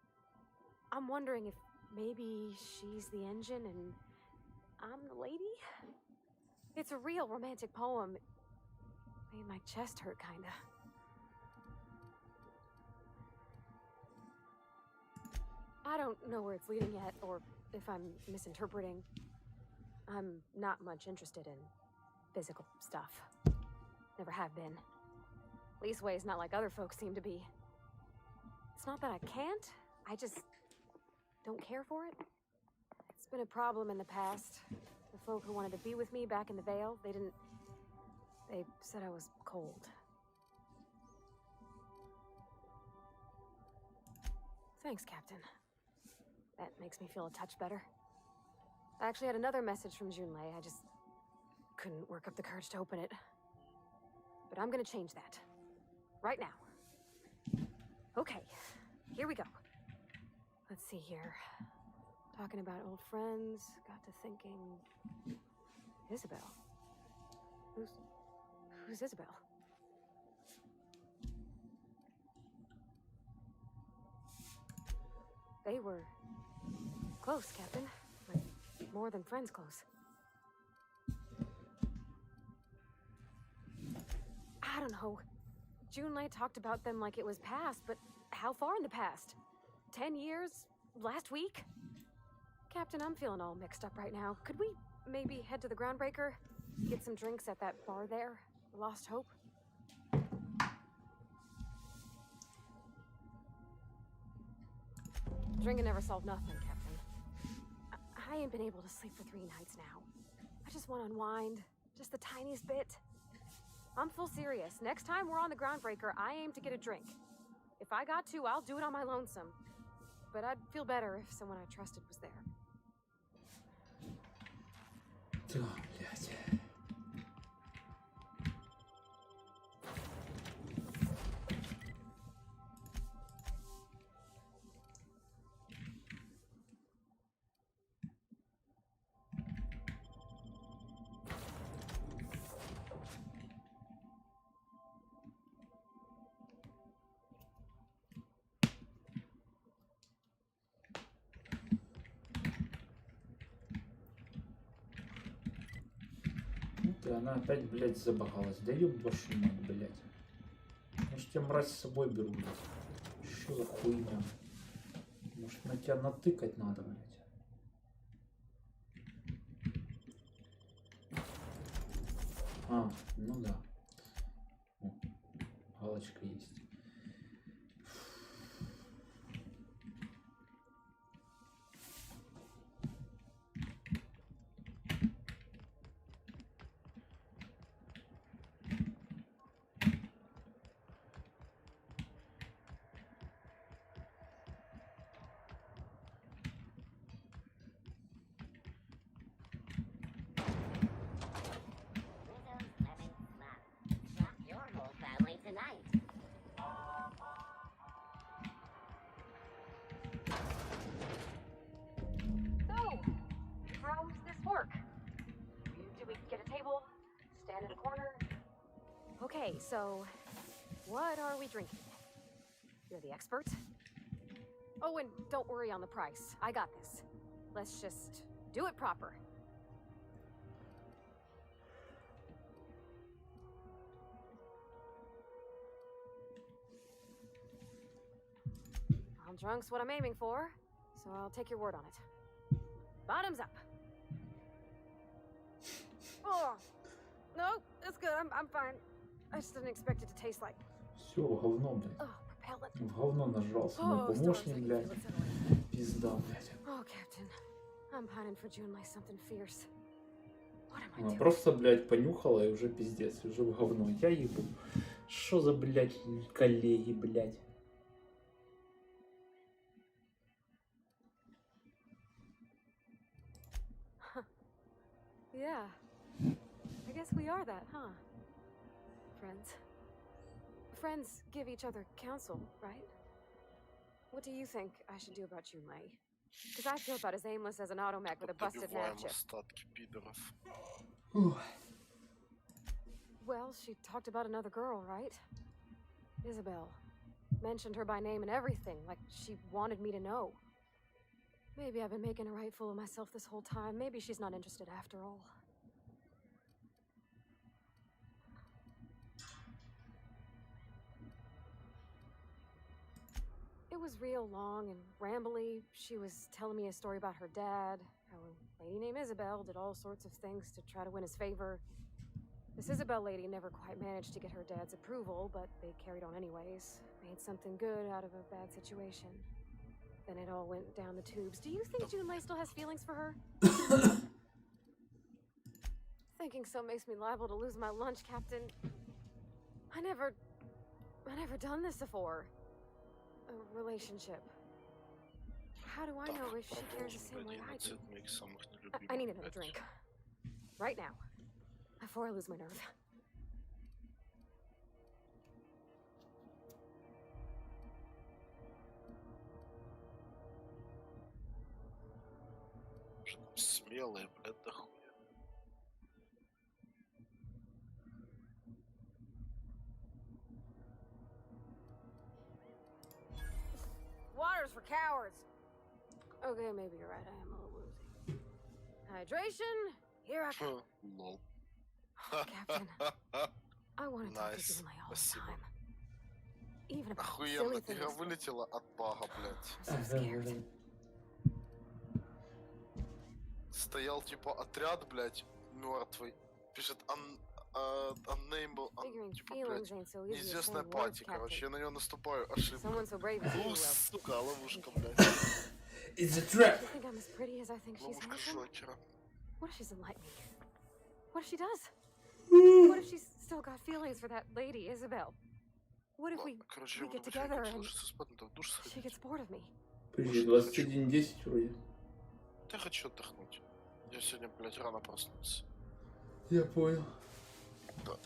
I'm wondering if maybe she's the engine and I'm the lady? It's a real romantic poem. Made my chest hurt, kinda. I don't know where it's leading yet, or if I'm misinterpreting. I'm not much interested in physical stuff. Never have been. Leastways not like other folks seem to be. It's not that I can't, I just don't care for it. It's been a problem in the past. The folk who wanted to be with me back in the Vale, they didn't... They said I was cold. Thanks, Captain. That makes me feel a touch better. I actually had another message from Junlei. I just couldn't work up the courage to open it. But I'm gonna change that. Right now. Okay, here we go. Let's see here. Talking about old friends, got to thinking... Isabel. Who's Isabel? They were close, Captain. Like, more than friends close. I don't know. Junlei talked about them like it was past, but how far in the past? 10 years? Last week? Captain, I'm feeling all mixed up right now. Could we maybe head to the Groundbreaker? Get some drinks at that bar there? Lost Hope? Drinking never solved nothing, Captain. I ain't been able to sleep for 3 nights now. I just want to unwind. Just the tiniest bit. I'm full serious. Next time we're on the Groundbreaker, I aim to get a drink. If I got to, I'll do it on my lonesome. But I'd feel better if someone I trusted was there. Да, блядь. Она опять, блядь, забагалась. Да ёб вашу мать, блядь. Может, я мразь с собой беру, блядь. Что за хуйня? Может, на тебя натыкать надо, блядь. А, ну да. О, галочка есть. Okay, so what are we drinking? You're the expert? Oh, and don't worry on the price. I got this. Let's just do it proper. Well, drunk's what I'm aiming for, so I'll take your word on it. Bottoms up. Oh, no, that's good. I'm fine. I just didn't expect it to taste like... Все, говно, блядь. Oh, propellant. В говно нажрался. Мой помощник, блядь. Пизда, блядь. Oh, Captain. I'm pining for Junlei something fierce. What am I doing? Просто, блядь, понюхала и уже пиздец. Уже в говно. Я ебу. Что за, блядь, коллеги, блядь. Yeah. I guess we are that, huh? Friends. Friends give each other counsel, right? What do you think I should do about Junlei? Because I feel about as aimless as an automech with a busted nav chip. Well, she talked about another girl, right? Isabel. Mentioned her by name and everything, like she wanted me to know. Maybe I've been making a right fool of myself this whole time. Maybe she's not interested after all. It was real long and rambly. She was telling me a story about her dad, how a lady named Isabel did all sorts of things to try to win his favor. This Isabel lady never quite managed to get her dad's approval, but they carried on anyways. Made something good out of a bad situation. Then it all went down the tubes. Do you think Junlei still has feelings for her? Thinking so makes me liable to lose my lunch, Captain. I never done this before. A relationship. How do I know if she cares the same way I do? I need another drink. Right now. Before I lose my nerve. Смелые, блядь, да хуя. Water's for cowards. Okay, maybe you're right. I am a little woozy. Hydration. Here I come. Лол. Captain, I want to talk to you all the time. Even about silly Охуенно, things. игра вылетела от бага, блядь. I'm so scared. Стоял типа отряд, блядь, мертвый. Пишет unnameable, Figuring типа, feelings блядь, ain't so easy to неизвестная say word, пати, Captain. короче, я на нее наступаю, ошибка. Someone so brave as you will. Сука, ловушка, блядь. It's a trap. You think I'm as pretty as I think she's Ловушка handsome? Жокера. What if she doesn't like me? What if she does? What if she's still got feelings for that lady, Isabel? What if we Короче, я get буду together and ложиться спать, надо в душ she сходить. gets bored of me? Подожди, 21:10 вроде. Я хочу отдохнуть. Я сегодня, блядь, рано проснулся. Я понял. Да.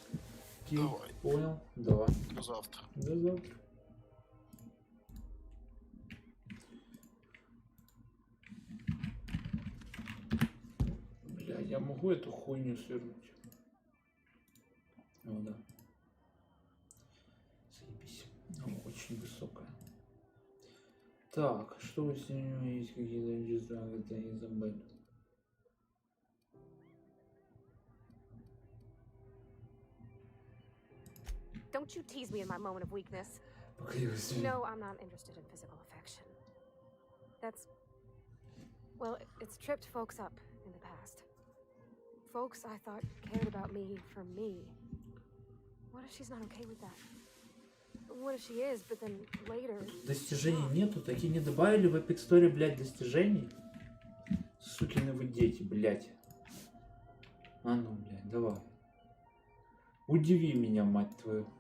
Окей, Давай. понял. Давай. До завтра. До завтра. Бля, я могу эту хуйню свернуть? О, да. Заебись. Она очень высокая. Так, что если у него есть какие-то чувства, это Изабель? Don't you tease me in my moment of weakness. Покрылась. No, I'm not interested in physical affection. That's... Well, it's tripped folks up in the past. Folks I thought cared about me for me. What if she's not okay with that? What if she is, but then later... Достижений нету, такие не добавили в Epic Story, блядь, достижений. Сукины вы дети, блядь. А ну, блядь, давай. Удиви меня, мать твою.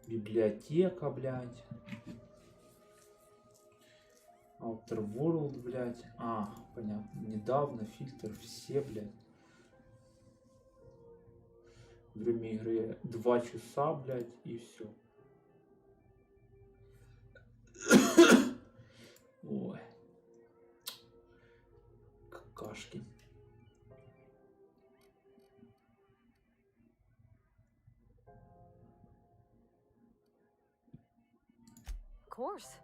Библиотека, блядь. Outer World, блядь. А, понятно. Недавно фильтр, все, блядь. Время игры 2 часа, блядь, и все. Ой. Какашки. Of course.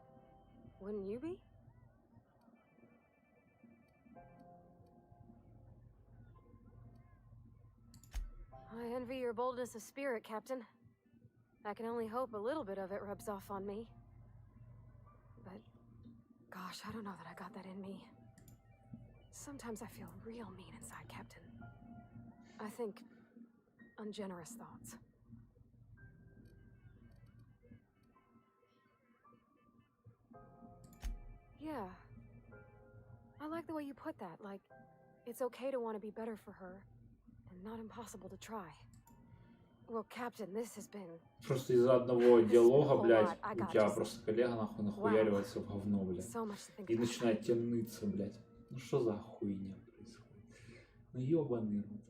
Wouldn't you be? I envy your boldness of spirit, Captain. I can only hope a little bit of it rubs off on me. But, gosh, I don't know that I got that in me. Sometimes I feel real mean inside, Captain. I think ungenerous thoughts. Yeah. I like the way you put that, like, it's okay to want to be better for her, and not impossible to try. Well, Captain, this has been... Просто из-за одного диалога, блядь, у тебя просто коллега нахуй нахуяривается в говно, блядь. И начинает тебе ныться, блядь. Ну что за хуйня происходит? Ну ёбаный рот.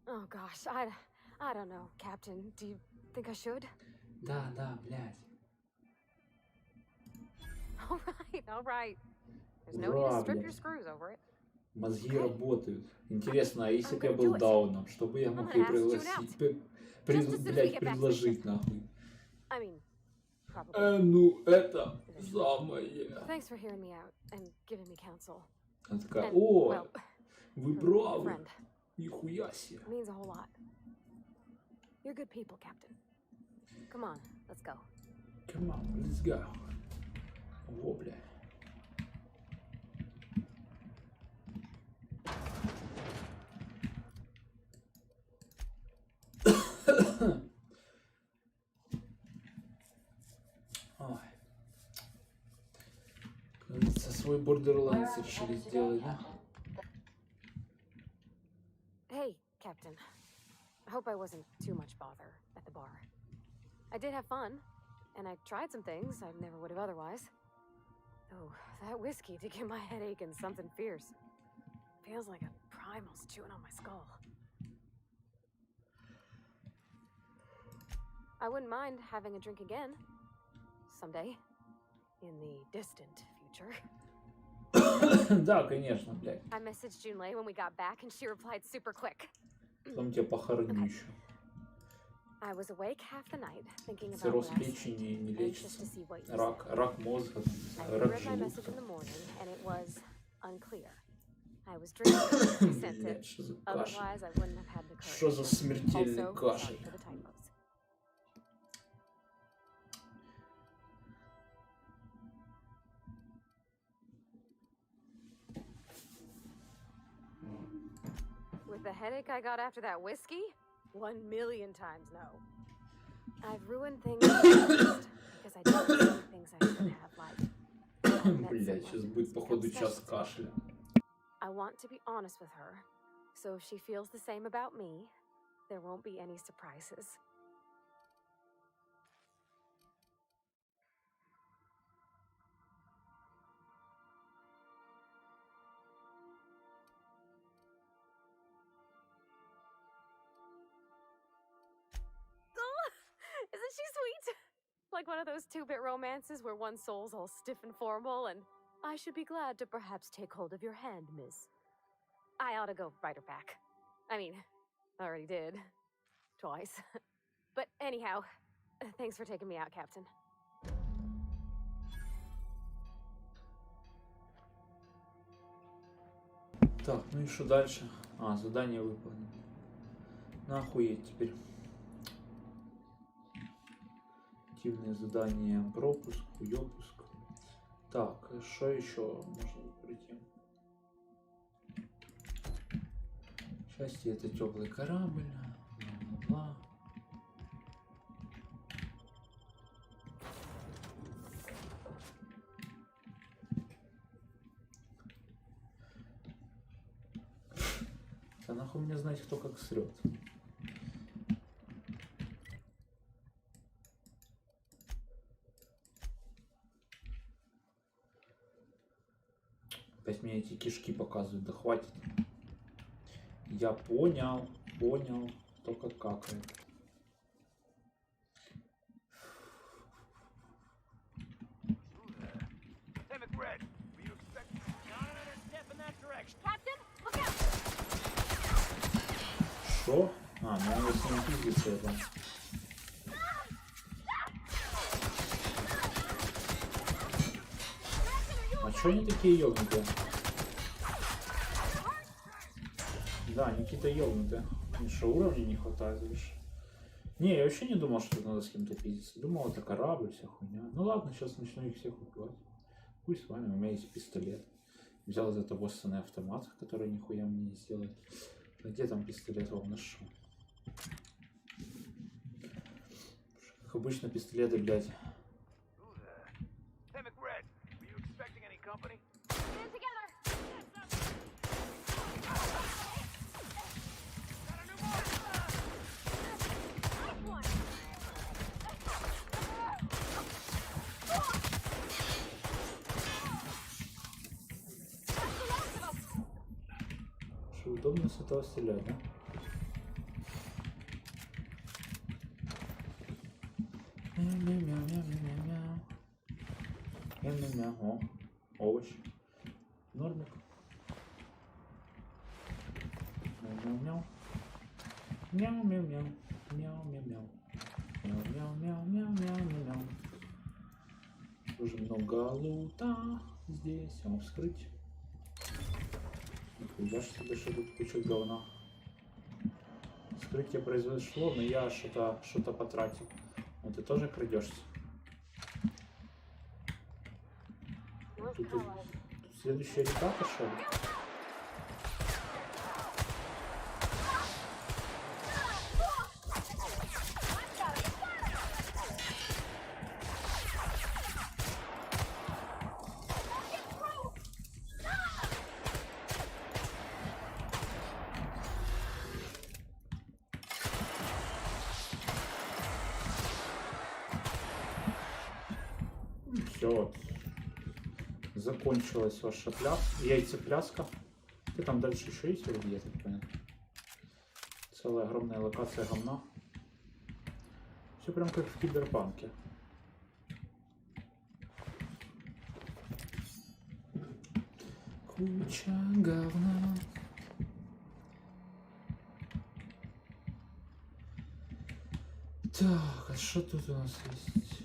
Oh gosh, I don't know, Captain. Do you think I should? Да, да, блядь. All right. There's no need to strip your screws over it. Мозги работают. Интересно, а если бы я был дауном, что бы я мог ей пригласить, блядь, предложить нахуй? Ну, это самое. Thanks for hearing me out and giving me counsel. Она такая, о, вы правы. Нихуя себе. Means a whole lot. You're good people, Captain. Come on, let's go. Come on, let's go. Во, бля. Ой. Кажется, свой Borderlands решили сделать, да? I hope I wasn't too much bother at the bar. I did have fun, and I tried some things I never would have otherwise. Oh, that whiskey did give my head aching something fierce. Feels like a primal's chewing on my skull. I wouldn't mind having a drink again. Someday. In the distant future. Да, конечно, блядь. I messaged Junlei when we got back, and she replied super quick. Потом тебя похороню еще. I was awake half the night, thinking about Цирроз what I said, печени не anxious лечится. to see what you Рак мозга, I рак read my message желудка. in the morning, and it was unclear. I was drinking, I sent Блядь, it. что за кашель? Otherwise, I wouldn't have had the courage. Что за смертельный Also, кашель? sorry for the typos. With the headache I got after that whiskey? 1,000,000 times no. I've ruined things because I didn't say things I should have, like. Блядь, сейчас будет походу час кашля. I want to be honest with her, so if she feels the same about me, there won't be any surprises. Isn't she sweet? Like one of those two-bit romances where one soul's all stiff and formal, and I should be glad to perhaps take hold of your hand, miss. I ought to go write her back. I mean, I already did. Twice. But anyhow, thanks for taking me out, Captain. Так, ну и что дальше? А, задание выполнено. Нахуеть теперь. Активные задания, пропуск, хуёпуск. Так, что еще можно пройти? Счастье — это теплый корабль. Бла-бла-бла. Да нахуй мне знать, кто как срет. Опять мне эти кишки показывают, да хватит. Я понял, кто как какает. Что? А, ну надо с ним пиздиться это. А чё они такие ёбнутые? Да, они какие-то ёбнутые. Мне что, уровней не хватает лишь? Не, я вообще не думал, что надо с кем-то пиздиться. Думал, это корабль, вся хуйня. Ну ладно, сейчас начну их всех убивать. Пусть с вами, у меня есть пистолет. Взял из этого сцены автомат, который нихуя мне не сделает. А где там пистолет? О, нашел. Как обычно, пистолеты, блядь. Что удобно с этого стрелять, да? Мяу-мяу-мяу-мяу-мяу. О, овощ. Нормик. Мяу-мяу-мяу. Мяу-мяу-мяу. Мяу-мяу-мяу. Мяу-мяу-мяу-мяу-мяу-мяу. Уже много лута здесь. А вскрыть. Нихуя ж себе, что тут куча говна. Вскрытие произошло, но я что-то потратил. Вот ты тоже крадешься? Тут следующая река пошел. все, вот. Закончилась ваша яйцепляска. Ты там дальше еще есть вроде, я так понял. Целая огромная локация говна. Все прям как в Киберпанке. Куча говна. Так, а что тут у нас есть?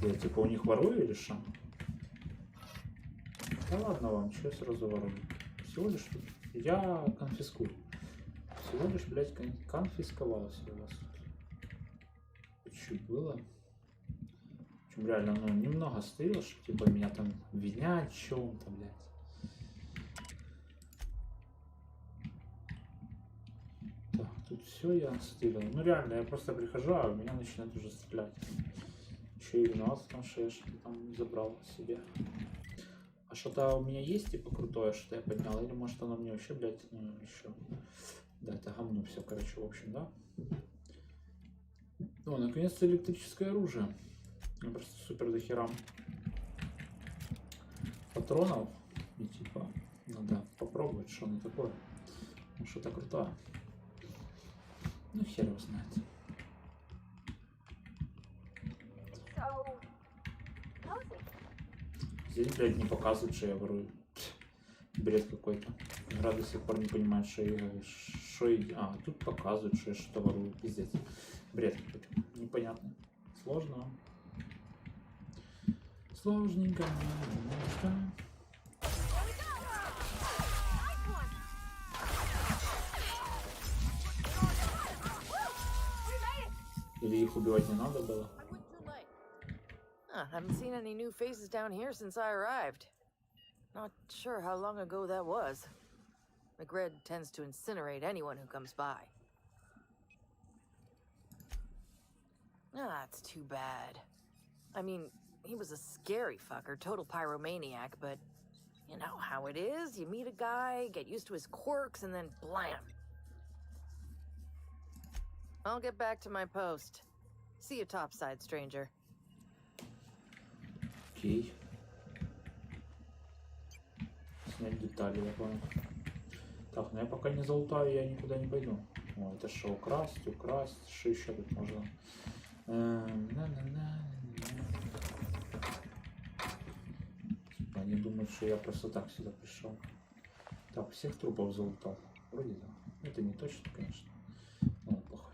Я типа у них ворую или что? Да ладно вам, что я сразу ворую? Всего лишь тут. Я конфискую. Всего лишь, блядь, конфисковал все у вас тут. Что было? Причем реально, ну, немного стырил, что типа меня там обвинять в чем-то, блядь. Так, тут все я стырил. Ну реально, я просто прихожу, а меня начинают уже стрелять. Еще и виноват в том, что я что-то там забрал себе. А что-то у меня есть, типа, крутое, что я поднял? Или может оно мне вообще, блядь, ну, еще... Да, это говно все, короче, в общем, да? О, наконец-то электрическое оружие. Я просто супер дохера патронов. И, типа, надо попробовать, что оно такое. Ну, что-то крутое. Ну, хер его знает. Здесь, блядь, не показывают, что я ворую. Бред какой-то. Игра до сих пор не понимает, что я... А, тут показывают, что я что-то ворую. Пиздец. Бред какой-то. Непонятно. Сложно. Сложненько. Немножко. Или их убивать не надо было? Haven't seen any new faces down here since I arrived. Not sure how long ago that was. McRed tends to incinerate anyone who comes by. That's too bad. I mean, he was a scary fucker, total pyromaniac, but you know how it is. You meet a guy, get used to his quirks, and then blam. I'll get back to my post. See you topside, stranger. Окей. Снять детали, я понял. Так, но я пока не залутаю, я никуда не пойду. О, это что, украсть? Что еще тут можно? Они думают, что я просто так сюда пришел. Так, всех трупов залутал. Вроде да. Это не точно, конечно. Ну, похуй.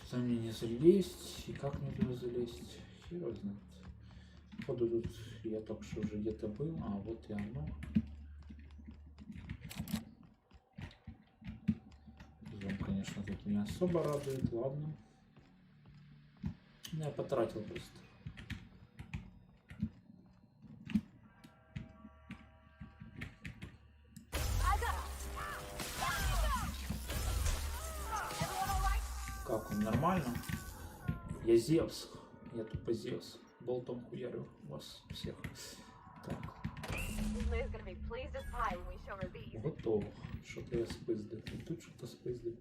Сюда мне не залезть. И как мне туда залезть? Хер его знает. Походу тут я только что уже где-то был. А, вот и оно. Зум, конечно, тут не особо радует. Ладно. Я потратил просто. Как он, нормально? Я Зевс. Я тупо Зевс. Болтом хуярю вас всех. Так. Готово. Что-то я спиздил. Тут что-то спиздил.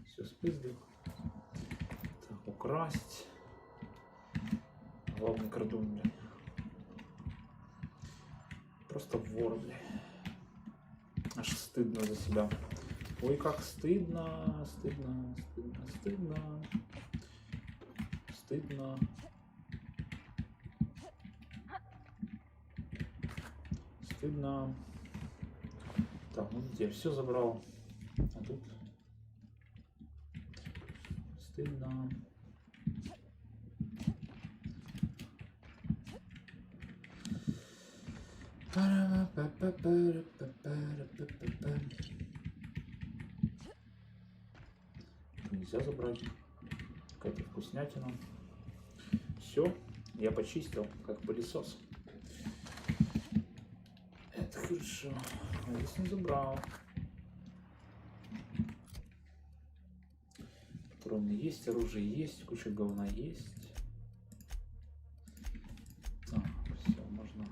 Все спиздил. Так, украсть. Главный крадун, бля. Просто вор, бля. Аж стыдно за себя. Ой, как стыдно, стыдно, стыдно, стыдно. Стыдно. Стыдно. Так, ну тут я все забрал. А тут стыдно. Нельзя забрать. Какая-то вкуснятина. Все, я почистил, как пылесос. Это хорошо. А здесь не забрал. Патроны есть, оружие есть, куча говна есть. Так, все, можно.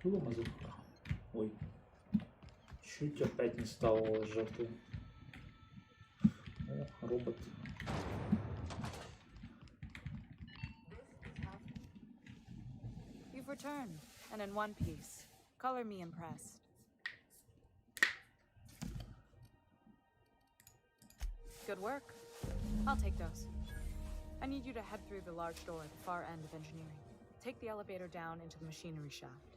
Мазука. Ой. Чуть опять не стал жертвой. О, робот. You've returned, and in one piece. Color me impressed. Good work. I'll take those. I need you to head through the large door at the far end of engineering. Take the elevator down into the machinery shaft.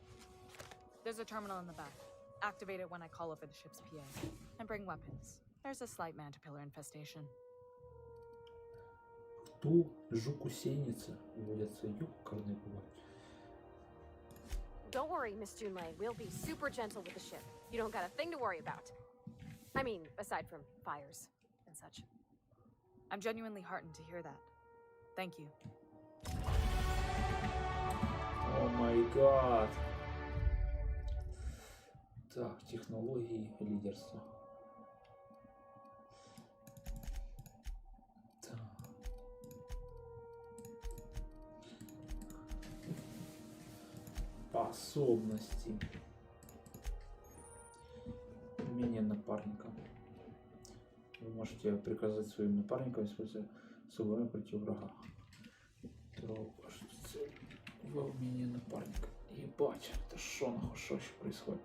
There's a terminal in the back. Activate it when I call over the ship's PA. And bring weapons. There's a slight mantipillar infestation. Ту жук-усейница водятся юкарные бывают. Don't worry, Miss Junlei. We'll be super gentle with the ship. You don't got a thing to worry about. I mean, aside from fires and such. I'm genuinely heartened to hear that. Thank you. О май гад. Так, технологии лидерства. Так. Способности. Умение напарника. Вы можете приказать своим напарникам использовать свое против врага. Во умение напарника. Ебать, это шо нахуй, шо еще происходит?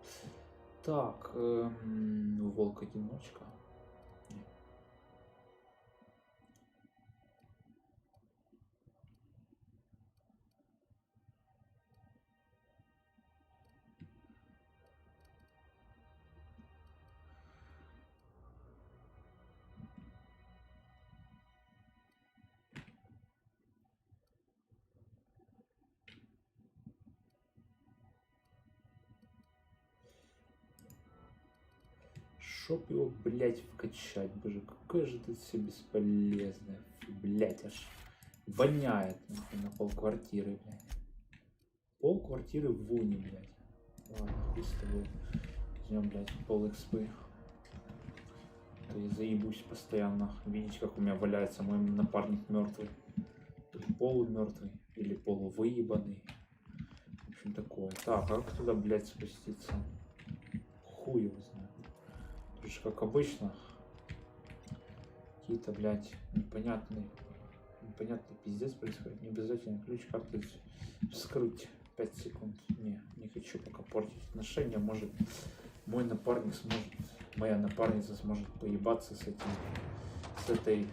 Так, волк-одиночка. Чтоб его, блять, вкачать, боже, какое же это все бесполезное, блять, аж воняет на полквартиры, блядь. Полквартиры в воне, блядь. Ладно, хуй с тобой. Возьмем, блядь, пол экспы. А то я заебусь постоянно видеть, как у меня валяется мой напарник мертвый. Или полумертвый, или полувыебанный. В общем, такое. Так, а как туда, блядь, спуститься? Хуй его знает. Как обычно, какие-то, блядь, непонятный пиздец происходит. Не обязательно ключ карты вскрыть 5 секунд. Не хочу пока портить отношения. Может, мой напарник сможет, моя напарница сможет поебаться с этой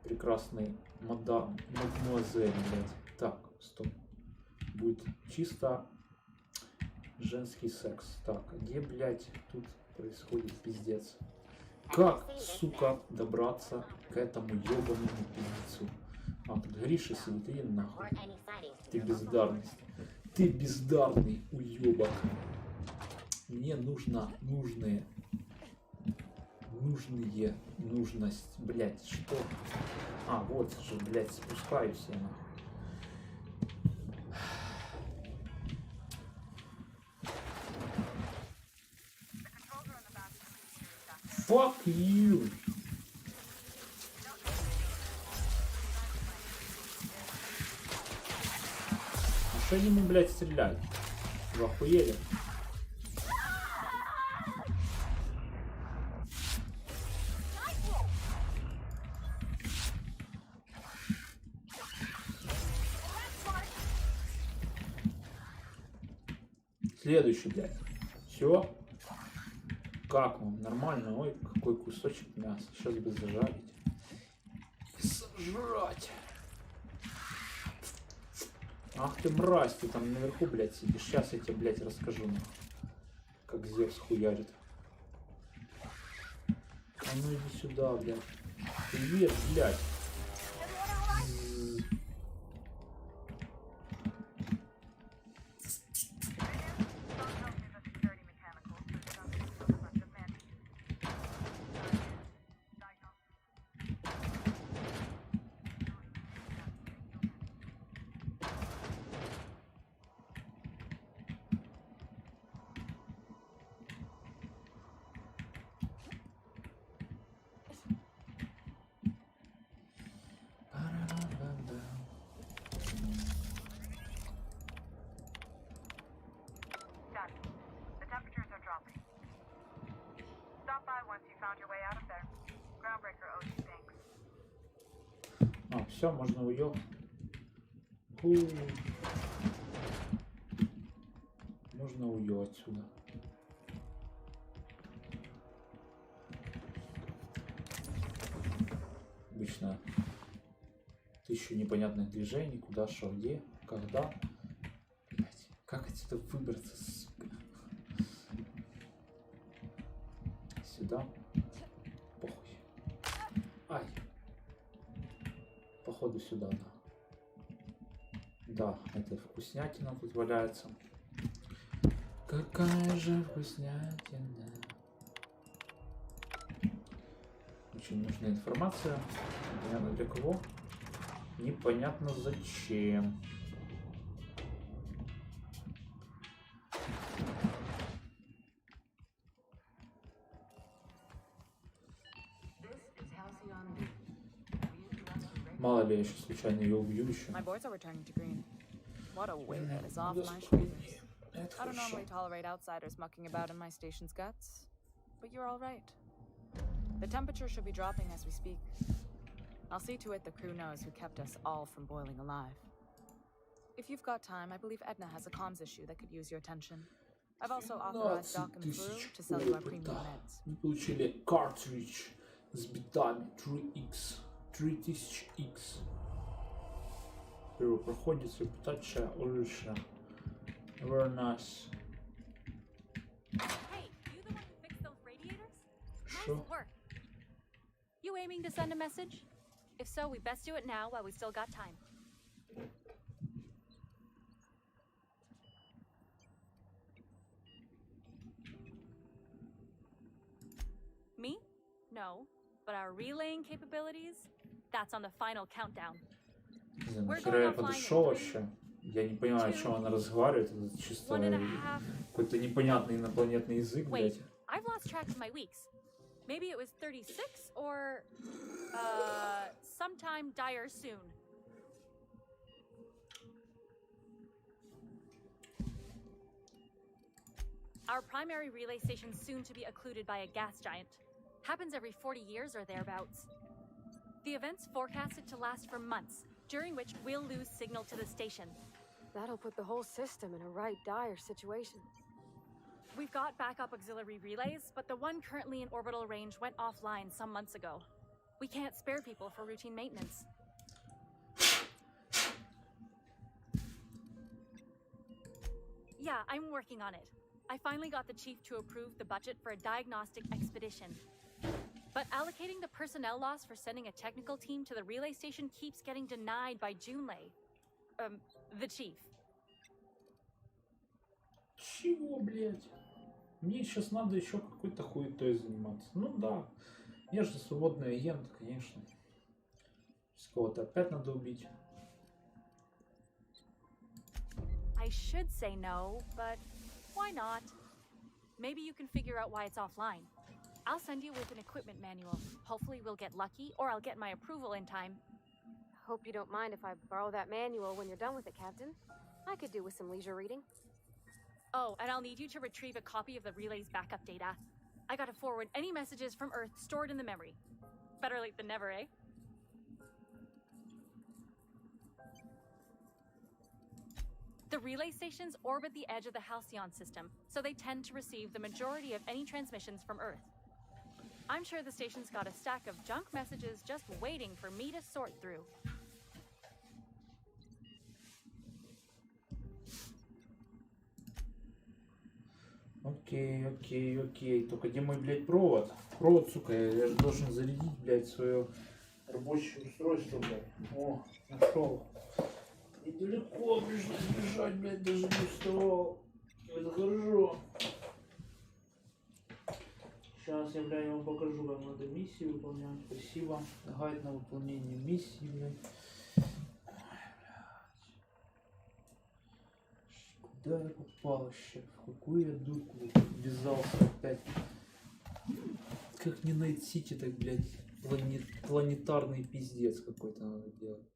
прекрасной мадемуазель, блядь. Так, стоп. Будет чисто женский секс. Так, где, блядь, тут происходит пиздец? Как, сука, добраться к этому ёбаному пиздецу? А, тут Гриша сидит, иди нахуй. Ты бездарность. Ты бездарный уёбок. Мне нужность, блядь, что? А, вот же, блядь, спускаюсь я нахуй. Fuck you! А что ему, блядь, стрелять? Вы охуели? Следующий, блядь. Все. Как вам? Нормально? Ой, какой кусочек мяса. Сейчас бы зажарить. И сожрать. Ах ты мразь, ты там наверху, блядь, сидишь. Сейчас я тебе, блядь, расскажу. Как Зевс хуярит. А ну иди сюда, блядь. Привет, блядь. А, все, можно уйти. Можно уйти отсюда. Обычно 1000 непонятных движений, куда, что, где, когда. Блять, как отсюда выбраться, сука? Сюда. Похуй. Ай. Походу сюда, да. Да, это вкуснятина тут валяется. Какая же вкуснятина. Очень нужная информация. Непонятно для кого. Непонятно зачем. Мало ли я еще случайно ее убью еще. My boards are returning to green. What a weight that is off my shoulders. I don't normally tolerate outsiders mucking about in my station's guts, but you're all right. The temperature should be dropping as we speak. I'll see to it the crew knows who kept us all from boiling alive. If you've got time, I believe Edna has a comms issue that could use your attention. I've also authorized Doc and Fru to sell you our premium meds. Мы получили картридж с битами 3X. 3000X. Первопроходец, репутация Ольша. Very nice. Hey, you the one who fixed those radiators? Sure. Nice work. You aiming to send a message? If so, we best do it now while we still got time. Me? No. But our relaying capabilities? That's on the final countdown. Нахера я подошел вообще? Я не понимаю, о чем она разговаривает. Это чисто какой-то непонятный инопланетный язык, блядь. I've lost track of my weeks. Maybe it was 36 or sometime dire soon. Our primary relay station soon to be occluded by a gas giant. Happens every 40 years or thereabouts. The event's forecasted to last for months, during which we'll lose signal to the station. That'll put the whole system in a right dire situation. We've got backup auxiliary relays, but the one currently in orbital range went offline some months ago. We can't spare people for routine maintenance. Yeah, I'm working on it. I finally got the chief to approve the budget for a diagnostic expedition. But allocating the personnel loss for sending a technical team to the relay station keeps getting denied by Junlei. The chief. Чего, блядь? Мне сейчас надо еще какой-то хуетой заниматься. Ну да. Я же свободный агент, конечно. Сейчас кого-то опять надо убить. I should say no, but why not? Maybe you can figure out why it's offline. I'll send you with an equipment manual. Hopefully we'll get lucky, or I'll get my approval in time. Hope you don't mind if I borrow that manual when you're done with it, Captain. I could do with some leisure reading. Oh, and I'll need you to retrieve a copy of the relay's backup data. I gotta forward any messages from Earth stored in the memory. Better late than never, eh? The relay stations orbit the edge of the Halcyon system, so they tend to receive the majority of any transmissions from Earth. I'm sure the station's got a stack of junk messages just waiting for me to sort through. Окей. Только где мой, блядь, провод? Провод, сука, я же должен зарядить, блядь, свое рабочее устройство, блядь. О, нашел. Недалеко пришлось бежать, блядь, даже не вставал. Это хорошо. Сейчас я, блядь, вам покажу, как надо миссии выполнять. Спасибо. Гайд на выполнение миссии, блядь. Куда я попал вообще? В какую я дурку ввязался опять? Как не найти, так, блядь, планетарный пиздец какой-то надо делать.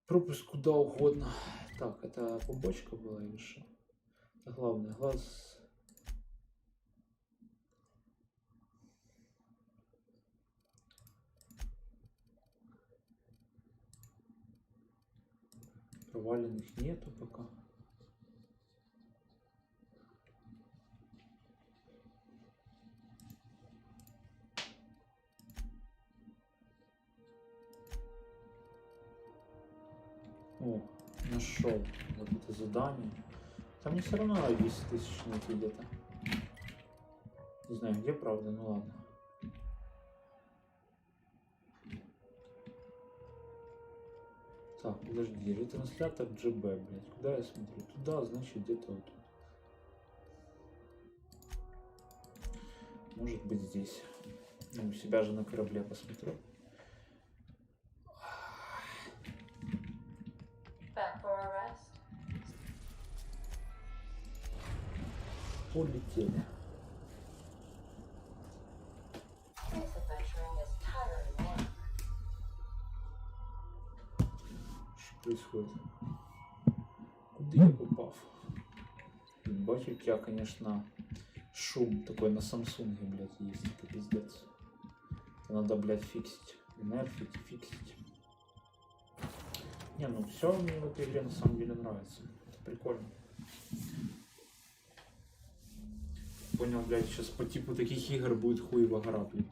Пропуск куда угодно. Так, это побочка была или что? Это главное, глаз. Проваленных нету пока. О, нашел вот это задание. Там мне все равно 10 тысяч найти где-то. Не знаю где, правда, ну ладно. Так, подожди, ретранслятор GB, блядь. Куда я смотрю? Туда, значит, где-то вот тут. Может быть здесь. Ну, у себя же на корабле посмотрю. Полетели. Что происходит? Куда я попав? Ебать, у тебя, конечно, шум такой на Самсунге, блядь, есть. Это пиздец. Это надо, блядь, фиксить. Нерфить, фиксить. Не, ну все мне в этой игре на самом деле нравится. Это прикольно. Понял, блядь, сейчас по типу таких игр будет хуево гора, блядь.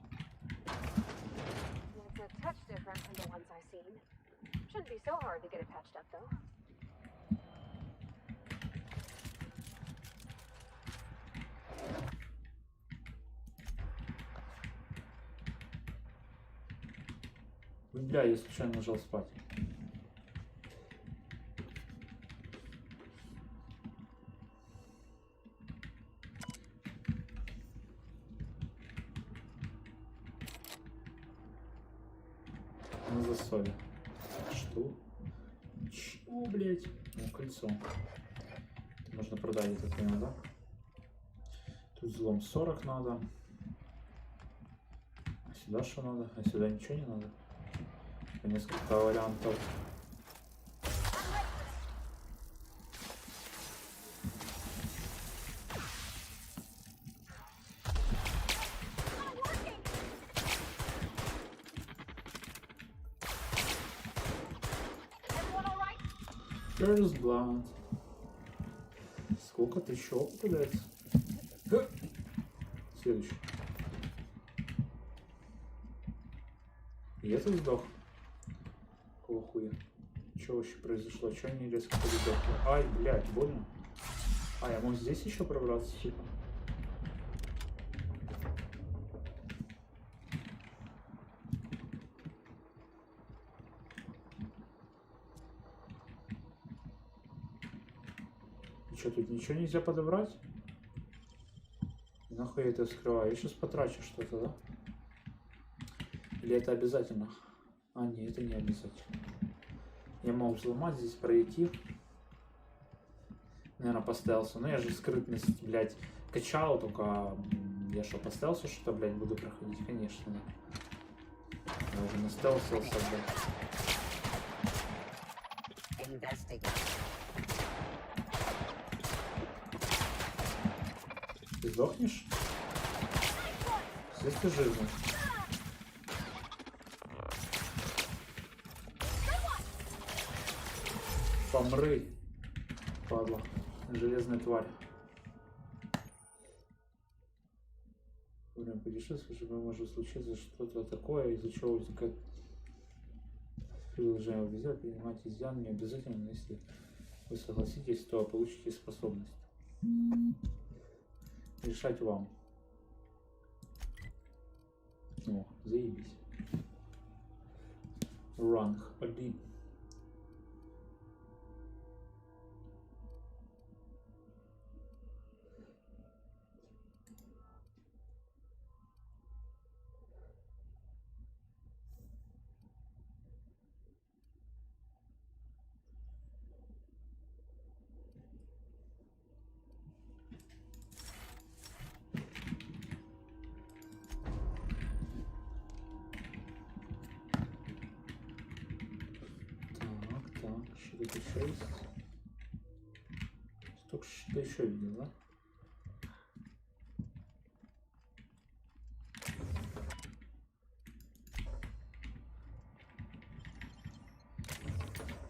Бля, я случайно нажал спать. На засове. Что? Чего, блядь? Ну, кольцо. Можно продать это, понял, да? Тут взлом 40 надо. А сюда что надо? А сюда ничего не надо? Несколько вариантов. First blood. Сколько ты еще опыта дается? Следующий. И это сдох. Какого хуя? Что вообще произошло? Что они резко поддохли? Ай, блядь, больно. А, я мог здесь еще пробраться, типа. И что, тут ничего нельзя подобрать? Нахуй я это скрываю? Я сейчас потрачу что-то, да? Или это обязательно? А, нет, это не обязательно. Я мог взломать здесь, пройти. Наверное, поставился. Но я же скрытность, блядь, качал, только я что, поставился, что, блядь, буду проходить? Конечно, да. Я уже настелсился, блядь. Ты сдохнешь? Здесь ты жирный. Помры. Падла. Железная тварь. Во время путешествия, чтобы может случиться что-то такое, из-за чего возникает предложение везде, принимать изъян не обязательно, но если вы согласитесь, то получите способность. Решать вам. О, заебись. Ранг 1. Что-то еще есть? Только что еще видел, да?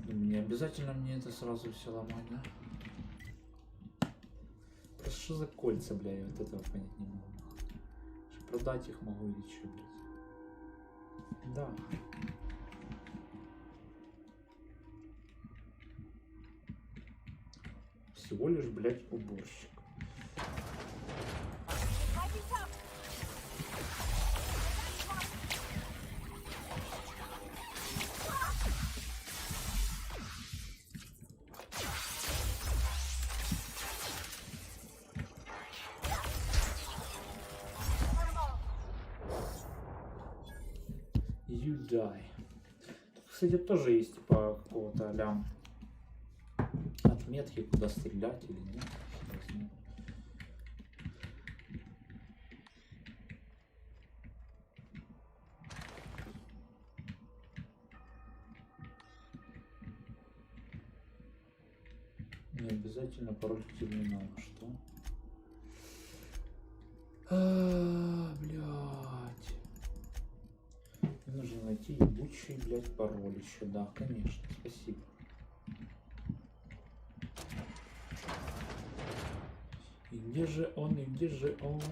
Не обязательно мне это сразу все ломать, да? Просто что за кольца, бля, я вот этого понять не могу. Что продать их могу или что, блядь? Да. Всего лишь, блядь, уборщик. You die. Тут, кстати, тоже есть типа какого-то а-ля отметки, куда стрелять или нет. Не обязательно пароль к терминалу. Что? Блядь. Мне нужно найти ебучий, блядь, пароль еще. Да, конечно. Спасибо. И где же он, и где же он?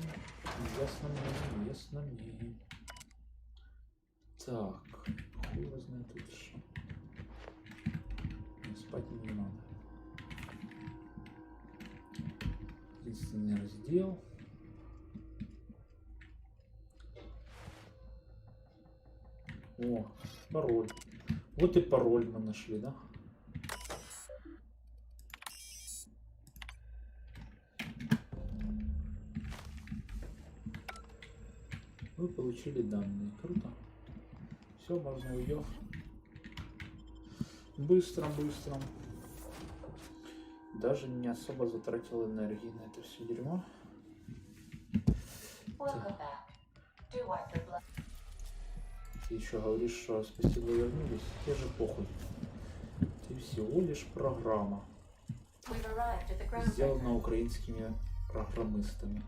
Ясно мне, ясно мне. Так, хуй его знает тут что. Спать не надо. Единственный раздел. О, пароль. Вот и пароль мы нашли, да? Вы получили данные. Круто. Все, можно уйти. Быстро. Даже не особо затратил энергии на это все дерьмо. Ты еще говоришь, что спасибо, вернулись. Те же похуй. Ты всего лишь программа. Сделана украинскими программистами.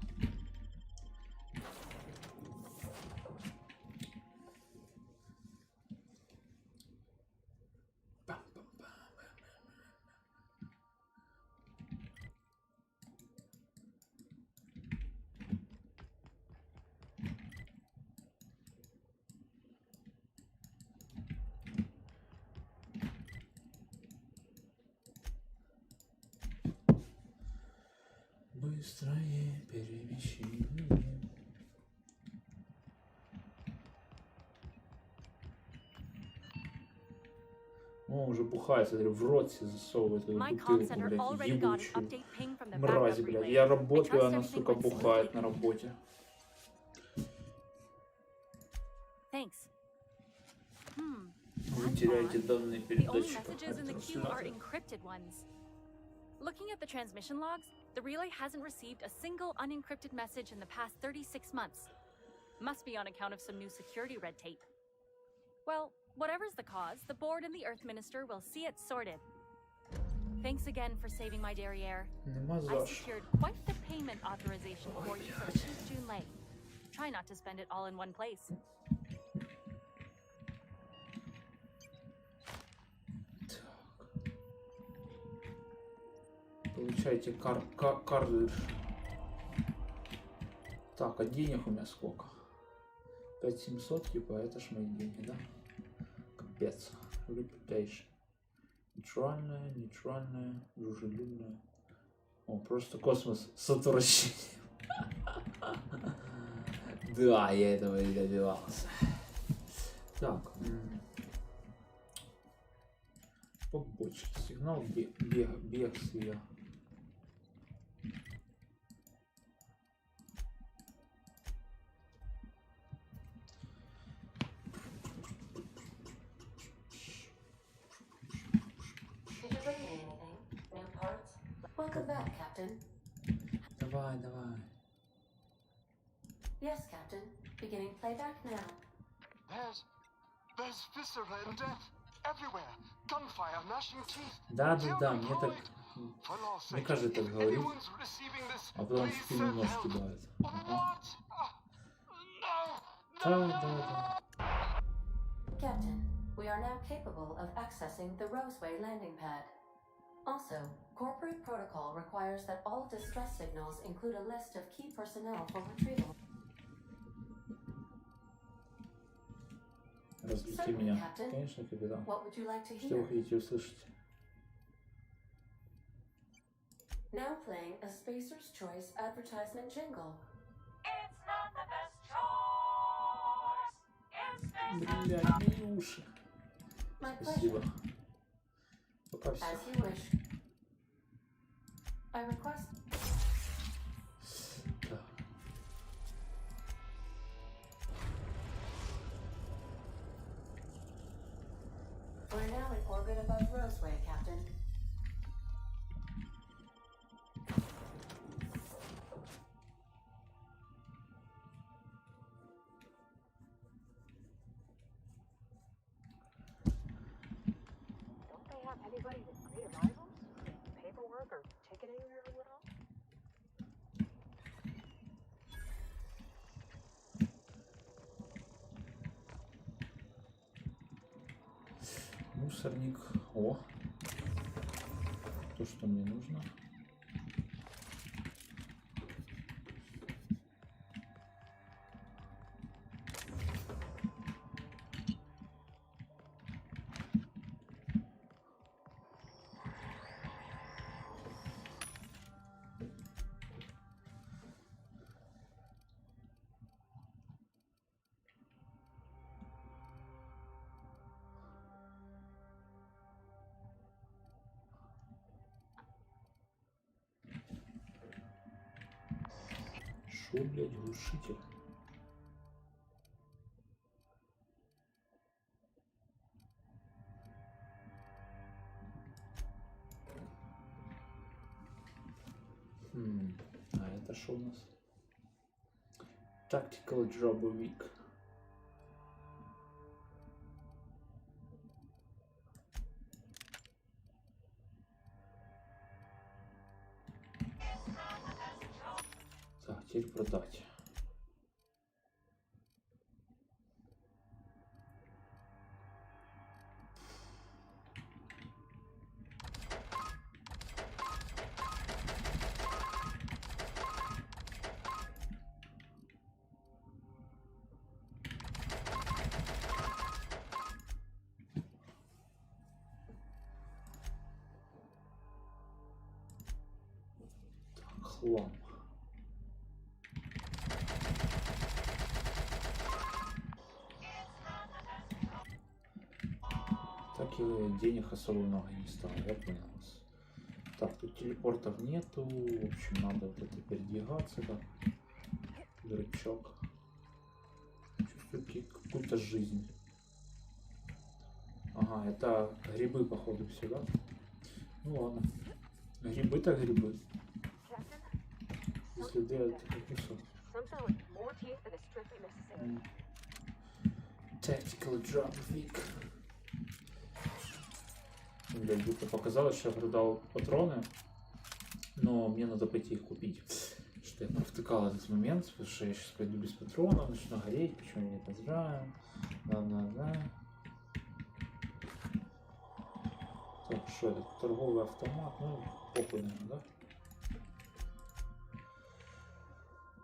Быстрое перемещение. О, уже бухает, смотри, в рот себе засовывает эту бутылку, блядь, ебучую. Мразь, блядь. Я работаю, она, сука, бухает на работе. Вы теряете данные передатчика. Looking at the transmission logs, the relay hasn't received a single unencrypted message in the past 36 months. Must be on account of some new security red tape. Well, whatever's the cause, the board and the Earth Minister will see it sorted. Thanks again for saving my derriere. I secured quite the payment authorization for you from Chief Jun Lei. Try not to spend it all in one place. Получайте карлыш. Так, а денег у меня сколько? 5700, типа, это ж мои деньги, да? Капец. Reputation. Нейтральная, дружелюбная. О, просто космос с отвращением. Да, я этого и добивался. Так. Побочки. Сигнал бегствия. Did you bring me anything? New parts? Welcome back, Captain. Давай. Yes, Captain. Beginning playback now. There's viscera and death everywhere. Gunfire, gnashing teeth. Да, мне так... Мне кажется, так говорит. А потом в спину нож кидает. Ага. Да. Captain, we are now capable of accessing the Roseway landing pad. Also, corporate protocol requires that all distress signals include a list of key personnel for retrieval. Развлеки меня. Конечно, капитан. Что вы хотите услышать? Now playing a Spacer's Choice advertisement jingle. It's not the best choice. Блядь, мои уши. Спасибо. Пока все. As you wish. I request. Да. We're now in orbit above Roseway, Captain. Don't they have anybody with great arrivals? Paperwork or ticketing or what all? Мусорник. О. То, что мне нужно. Шо, блядь, глушитель? А это шо у нас? Tactical дробовик. Так, теперь продать. Так, хлам. Так и денег особо много не стало, я понял вас. Так, тут телепортов нету, в общем, надо вот это передвигаться, как дурачок. Чувствую какую-то жизнь. Ага, это грибы, походу, все, да? Ну ладно. Грибы так грибы. Если делать такой кусок. Tactical dropkick. Блядь, будто показалось, что я продал патроны, но мне надо пойти их купить. Что я провтыкал этот момент, потому что я сейчас пойду без патронов, начну гореть, почему я не позраю. Да. Так, что это? Торговый автомат, ну, похуй, наверное, да?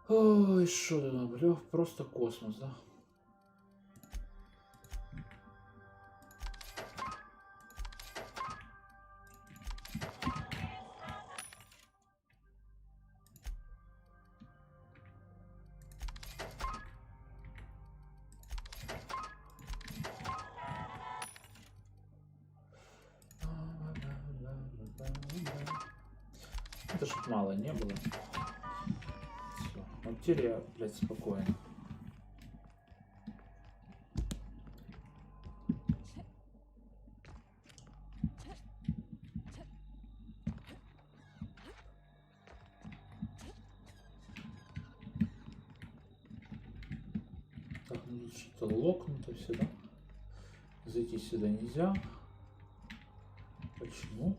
Ой, что это, бля, просто космос, да? Это ж мало не было. Все. Вот теперь я, блядь, спокойно. Так, ну тут что-то локнуто все, да? Зайти сюда нельзя. Почему?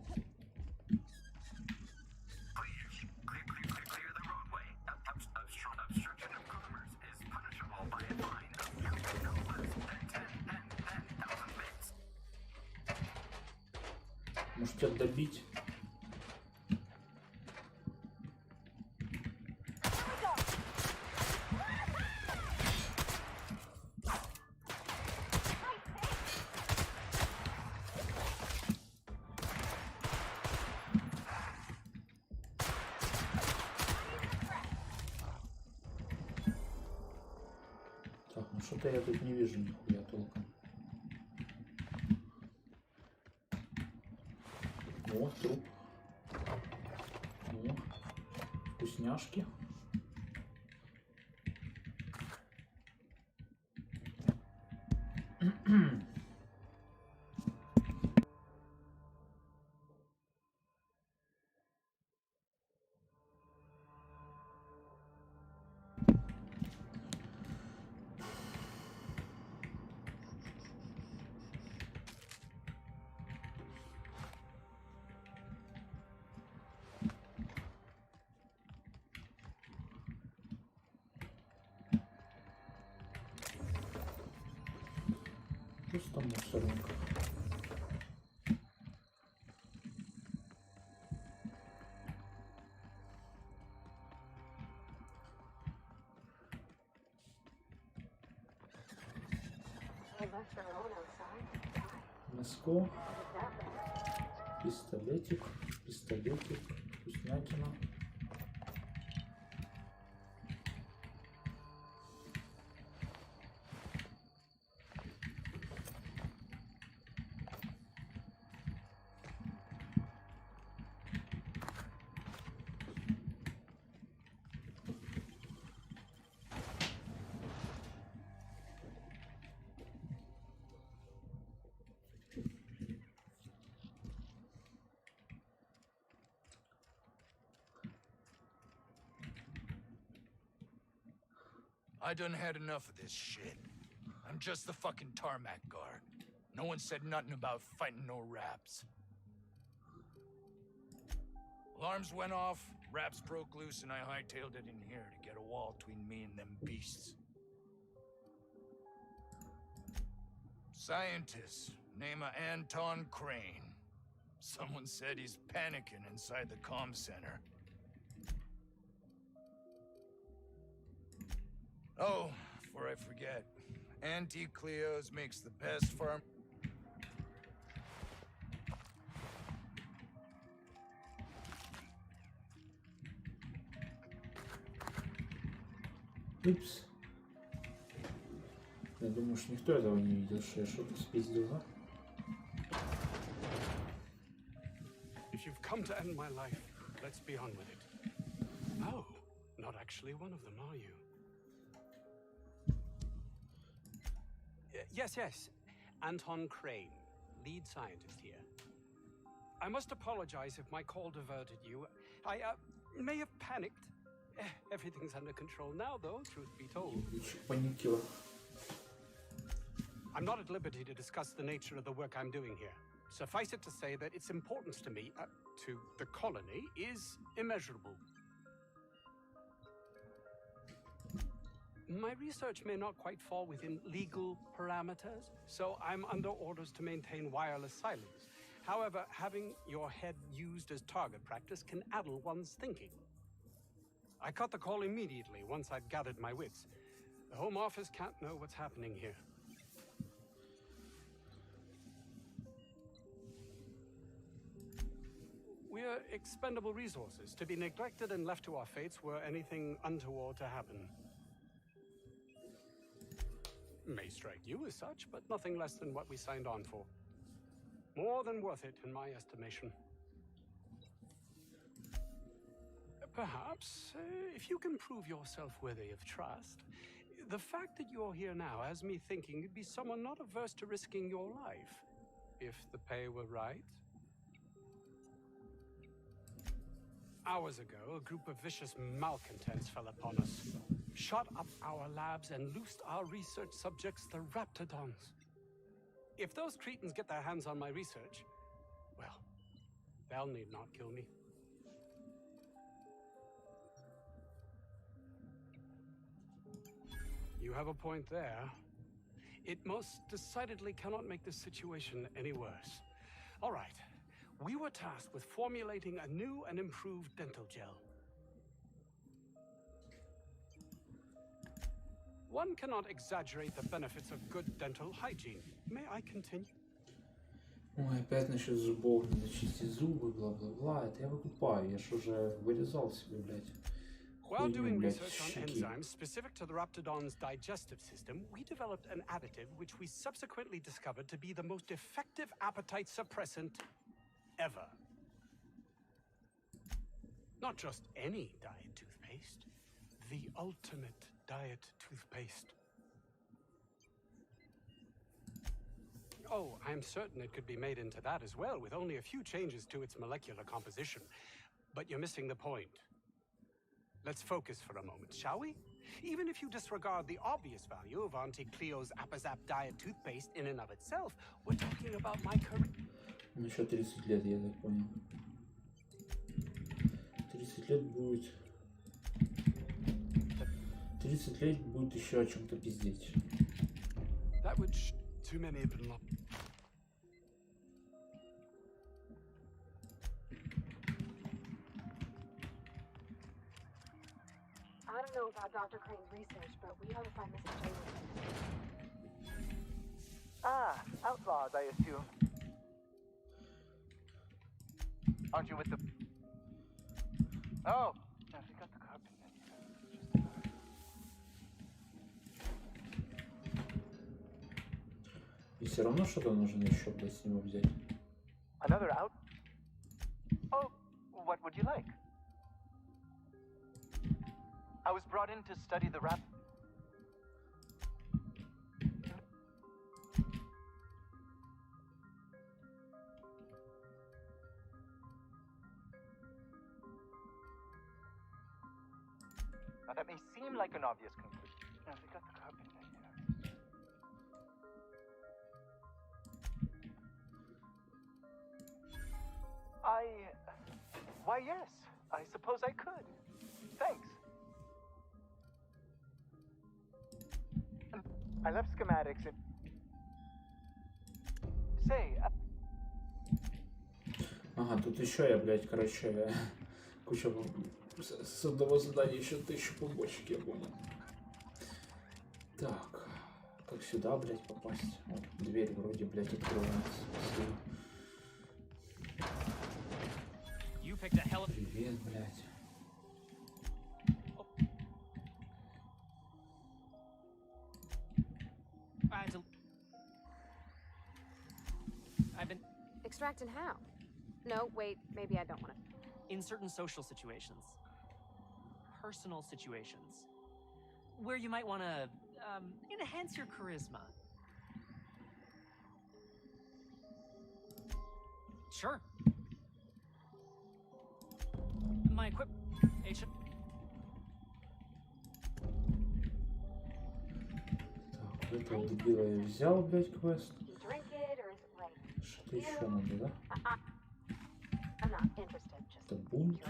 Может тебя добить? Так, ну что-то я тут не вижу нихуя толком. О, труп. О, вкусняшки. Просто мусорник. Носков. Пистолетик. Пистолетик. Вкуснятина. I done had enough of this shit. I'm just the fucking tarmac guard. No one said nothing about fighting no raps. Alarms went off, raps broke loose, and I hightailed it in here to get a wall between me and them beasts. Scientist, name of Anton Crane. Someone said he's panicking inside the comm center. Oh, before I forget, Auntie Cleo's makes the best farm. Упс. Я думаю, что никто этого не видел, что я что-то спиздил, да? If you've come to end my life, let's be on with it. Oh, not actually one of them, are you? Yes. Anton Crane, lead scientist here. I must apologize if my call diverted you. I may have panicked. Everything's under control now, though, truth be told. I'm not at liberty to discuss the nature of the work I'm doing here. Suffice it to say that its importance to me, to the colony, is immeasurable. My research may not quite fall within legal parameters, so I'm under orders to maintain wireless silence. However, having your head used as target practice can addle one's thinking. I cut the call immediately once I'd gathered my wits. The Home Office can't know what's happening here. We're expendable resources to be neglected and left to our fates were anything untoward to happen. May strike you as such, but nothing less than what we signed on for. More than worth it, in my estimation. Perhaps, if you can prove yourself worthy of trust, the fact that you're here now has me thinking you'd be someone not averse to risking your life, if the pay were right. Hours ago, a group of vicious malcontents fell upon us, shot up our labs and loosed our research subjects, the Raptidons. If those cretins get their hands on my research, well, they'll need not kill me. You have a point there. It most decidedly cannot make this situation any worse. All right. We were tasked with formulating a new and improved dental gel. One cannot exaggerate the benefits of good dental hygiene. May I continue? Ой, опять насчет зубов, надо чистить зубы, бла-бла-бла. Это я выкупаю, я ж уже вырезал себе, блядь. While doing блядь, research on щеки. enzymes specific to the Raptidon's digestive system, we developed an additive which we subsequently discovered to be the most effective appetite suppressant ever. Not just any diet toothpaste, the ultimate diet toothpaste. Oh, I'm certain it could be made into that as well, with only a few changes to its molecular composition. But you're missing the point. Let's focus for a moment, shall we? Even if you disregard the obvious value of Auntie Cleo's Appazap diet toothpaste in and of itself, we're talking about my career. Ну, еще 30 лет, я так понял. 30 лет будет... 30 лет будет еще о чем-то пиздеть. That would too many have been I don't know about Dr. Crane's research, but we ought to find Mrs. Jaywood. Ah, outlaws, I assume. Aren't you with the... Oh, I forgot the carpet. И все равно что-то нужно еще, блядь, с него взять. Another out? Oh, what would you like? I was brought in to study the rap... Now that may seem like an obvious conclusion. Now we got the carpet in here. Why, yes. I suppose I could. Thanks. I left schematics and... Say, Ага, тут еще я, блядь, короче, куча с одного задания еще 1000 побочек, я понял. Так, как сюда, блядь, попасть? О, дверь вроде, блядь, открывается. Привет, блядь. I've been... Extracting how? No, wait, maybe I don't want to. in certain social situations. Personal situations. Where you might want to, enhance your charisma. Sure. My equip... Так, этого дебила я взял, блядь, квест. Что-то еще надо, да? Это бунт.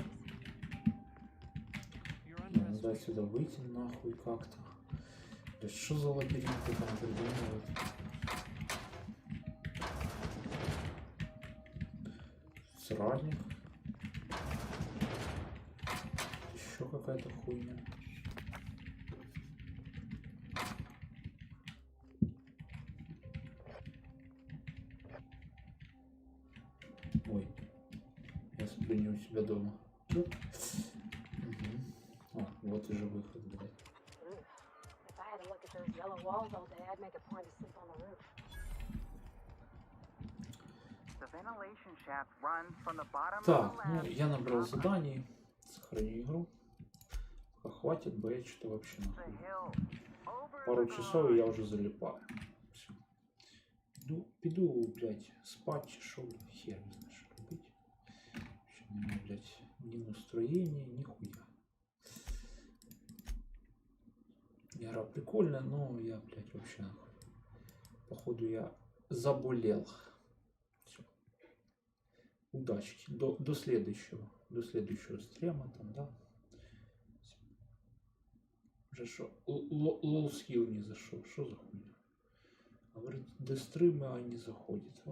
Надо отсюда выйти нахуй как-то. Да что за лабиринты там придумывают? Сральник. Еще какая-то хуйня. Ой, я смотрю, не у себя дома. Угу. О, вот уже выход, блядь. If I had to look at those yellow walls all day, I'd make a point to sleep on the roof. The ventilation shaft runs from the bottom Так, ну я набрал заданий. Сохрани игру. Хватит, бо я что-то вообще нахуй. Пару часов и я уже залипаю. Все. Пиду, блядь, спать, шел, хер не знаю, что быть. Вообще у меня, блядь, ни настроения, ни хуя. Игра прикольная, но я, блядь, вообще нахуй. Походу я заболел. Все. Удачки. До следующего стрима там, да. Вже що? Лол скилл не зашел. Что за хуйня? Говорит, до стрима не заходит. Вот